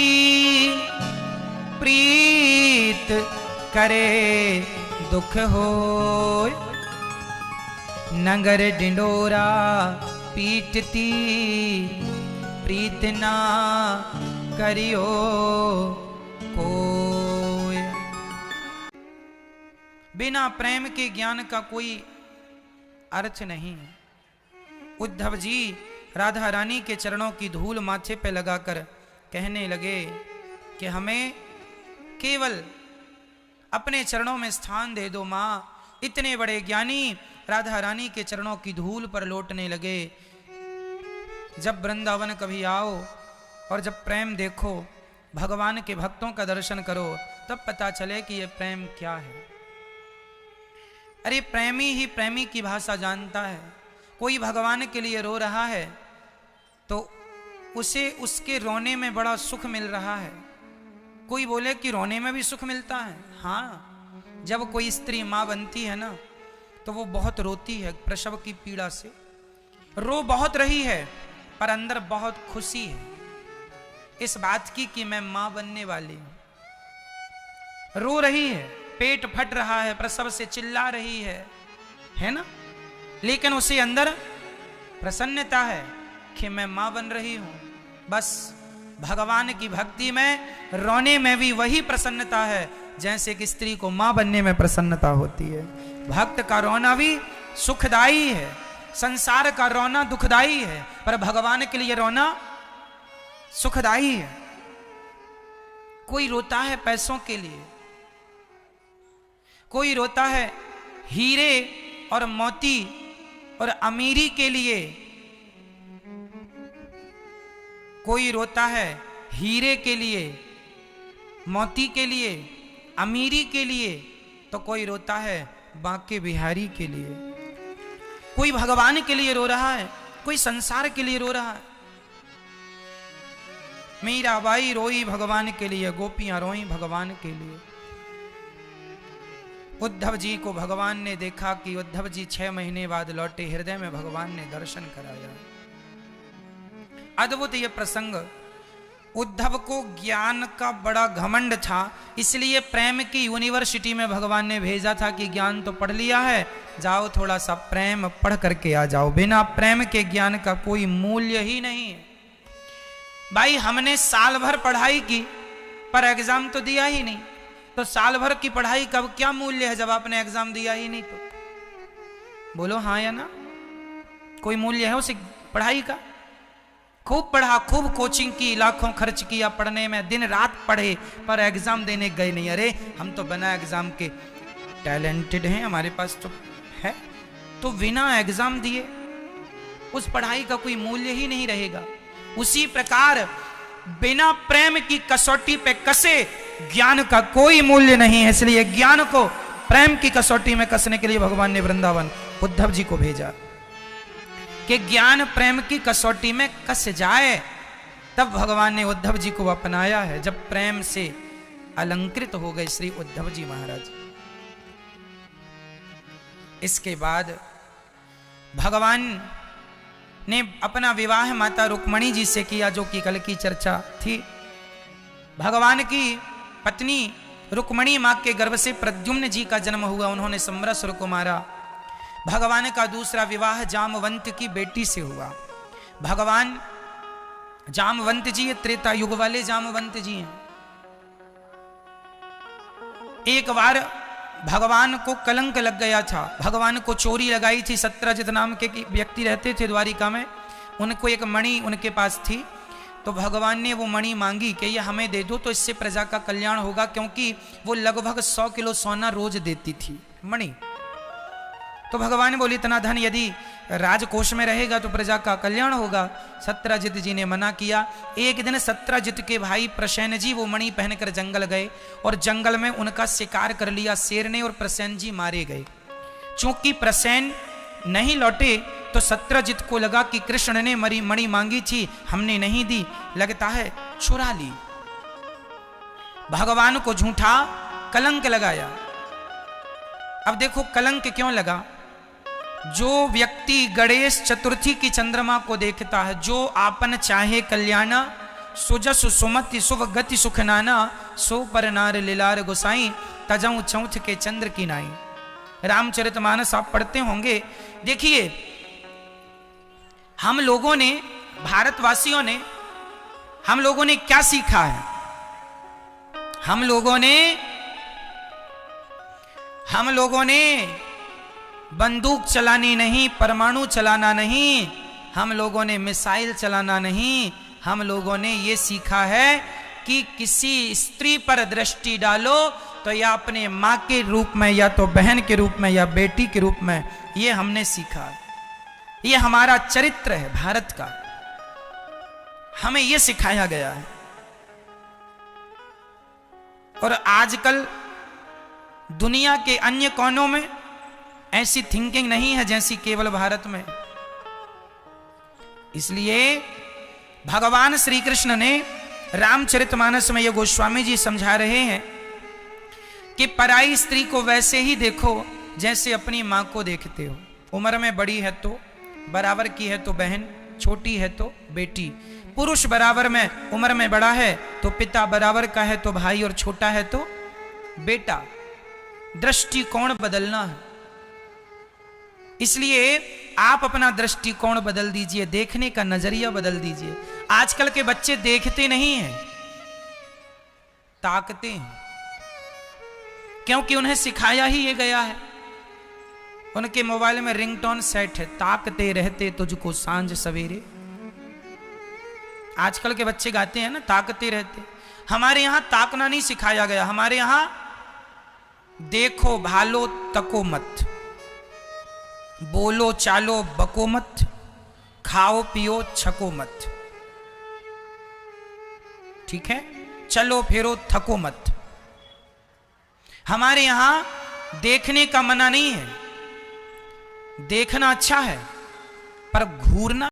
प्रीत करे दुख हो, नगर डिंडोरा पीटती प्रीत ना करियो कोई। बिना प्रेम के ज्ञान का कोई अर्थ नहीं। उद्धव जी राधा रानी के चरणों की धूल माथे पे लगाकर कहने लगे कि हमें केवल अपने चरणों में स्थान दे दो माँ। इतने बड़े ज्ञानी राधा रानी के चरणों की धूल पर लौटने लगे। जब वृंदावन कभी आओ और जब प्रेम देखो, भगवान के भक्तों का दर्शन करो, तब पता चले कि यह प्रेम क्या है। अरे प्रेमी ही प्रेमी की भाषा जानता है। कोई भगवान के लिए रो रहा है तो उसे उसके रोने में बड़ा सुख मिल रहा है। कोई बोले कि रोने में भी सुख मिलता है, हाँ, जब कोई स्त्री माँ बनती है ना तो वो बहुत रोती है प्रसव की पीड़ा से, रो बहुत रही है पर अंदर बहुत खुशी है इस बात की कि मैं मां बनने वाली हूं। रो रही है, पेट फट रहा है, प्रसव से चिल्ला रही है ना, लेकिन उसे अंदर प्रसन्नता है कि मैं मां बन रही हूं। बस भगवान की भक्ति में रोने में भी वही प्रसन्नता है जैसे कि स्त्री को मां बनने में प्रसन्नता होती है। भक्त का रोना भी सुखदाई है, संसार का रोना दुखदाई है, पर भगवान के लिए रोना सुखदाई है। कोई रोता है पैसों के लिए, कोई रोता है हीरे और मोती और अमीरी के लिए, कोई रोता है हीरे के लिए, मोती के लिए, अमीरी के लिए, तो कोई रोता है बांके बिहारी के लिए। कोई भगवान के लिए रो रहा है, कोई संसार के लिए रो रहा है। मीराबाई रोई भगवान के लिए, गोपियां रोई भगवान के लिए। उद्धव जी को भगवान ने देखा कि उद्धव जी 6 महीने बाद लौटे, हृदय में भगवान ने दर्शन कराया। अद्भुत ये प्रसंग उद्धव को ज्ञान का बड़ा घमंड था, इसलिए प्रेम की यूनिवर्सिटी में भगवान ने भेजा था कि ज्ञान तो पढ़ लिया है, जाओ थोड़ा सा प्रेम पढ़ करके आ जाओ। बिना प्रेम के ज्ञान का कोई मूल्य ही नहीं है। भाई हमने साल भर पढ़ाई की पर एग्जाम तो दिया ही नहीं, तो साल भर की पढ़ाई का क्या मूल्य है जब आपने एग्जाम दिया ही नहीं? तो बोलो हाँ या ना? कोई मूल्य है उस पढ़ाई का? खूब पढ़ा, खूब कोचिंग की, लाखों खर्च किया पढ़ने में, दिन रात पढ़े पर एग्जाम देने गए नहीं। अरे हम तो बिना एग्जाम के टैलेंटेड हैं, हमारे पास तो है, तो बिना एग्जाम दिए उस पढ़ाई का कोई मूल्य ही नहीं रहेगा। उसी प्रकार बिना प्रेम की कसौटी पे कसे ज्ञान का कोई मूल्य नहीं है। इसलिए ज्ञान को प्रेम की कसौटी में कसने के लिए भगवान ने वृंदावन उद्धव जी को भेजा कि ज्ञान प्रेम की कसौटी में कस जाए। तब भगवान ने उद्धव जी को अपनाया है, जब प्रेम से अलंकृत हो गए श्री उद्धव जी महाराज। इसके बाद भगवान ने अपना विवाह माता रुक्मणी जी से किया, जो कि कल की चर्चा थी। भगवान की पत्नी रुक्मणी मां के गर्भ से प्रद्युम्न जी का जन्म हुआ, उन्होंने समरसुर को मारा। भगवान का दूसरा विवाह जामवंत की बेटी से हुआ। भगवान जामवंत जी, त्रेता युग वाले जामवंत जी हैं। एक बार भगवान को कलंक लग गया था, भगवान को चोरी लगाई थी। सत्यजित नाम के व्यक्ति रहते थे द्वारिका में, उनको एक मणि उनके पास थी, तो भगवान ने वो मणि मांगी कि ये हमें दे दो तो इससे प्रजा का कल्याण होगा, क्योंकि वो लगभग 100 किलो सोना रोज देती थी मणि। तो भगवान बोले इतना धन यदि राजकोष में रहेगा तो प्रजा का कल्याण होगा। सत्यजित जी ने मना किया। एक दिन सत्यजित के भाई प्रसेन जी वो मणि पहनकर जंगल गए और जंगल में उनका शिकार कर लिया शेर ने, और प्रसेन जी मारे गए। चूंकि प्रसेन नहीं लौटे तो सत्यजित को लगा कि कृष्ण ने मणि मांगी थी, हमने नहीं दी, लगता है चुरा ली। भगवान को झूठा कलंक लगाया। अब देखो कलंक क्यों लगा? जो व्यक्ति गणेश चतुर्थी की चंद्रमा को देखता है, जो आपन चाहे कल्याणा, सुजस सुमति शुभ गति सुख नाना, सो पर नार लीलार गोसाई, तजऊ चौथ के चंद्र की नाई। रामचरितमानस आप पढ़ते होंगे। देखिए हम लोगों ने, भारतवासियों ने, हम लोगों ने क्या सीखा है? हम लोगों ने बंदूक चलानी नहीं, परमाणु चलाना नहीं, हम लोगों ने मिसाइल चलाना नहीं, हम लोगों ने ये सीखा है कि किसी स्त्री पर दृष्टि डालो तो या अपने माँ के रूप में, या तो बहन के रूप में, या बेटी के रूप में, ये हमने सीखा। ये हमारा चरित्र है भारत का, हमें ये सिखाया गया है। और आजकल दुनिया के अन्य कोनों में ऐसी थिंकिंग नहीं है जैसी केवल भारत में। इसलिए भगवान श्री कृष्ण ने रामचरितमानस में ये गोस्वामी जी समझा रहे हैं कि पराई स्त्री को वैसे ही देखो जैसे अपनी मां को देखते हो। उम्र में बड़ी है तो बराबर की है तो बहन, छोटी है तो बेटी। पुरुष बराबर में उम्र में बड़ा है तो पिता, बराबर का है तो भाई, और छोटा है तो बेटा। दृष्टिकोण बदलना है। इसलिए आप अपना दृष्टिकोण बदल दीजिए, देखने का नजरिया बदल दीजिए। आजकल के बच्चे देखते नहीं हैं, ताकते हैं, क्योंकि उन्हें सिखाया ही ये गया है। उनके मोबाइल में रिंगटोन सेट है, ताकते रहते तुझको सांझ सवेरे। आजकल के बच्चे गाते हैं ना, ताकते रहते। हमारे यहां ताकना नहीं सिखाया गया, हमारे यहां देखो भालो तको मत, बोलो चालो बको मत, खाओ पियो छको मत, ठीक है, चलो फिरो थको मत। हमारे यहां देखने का मना नहीं है, देखना अच्छा है पर घूरना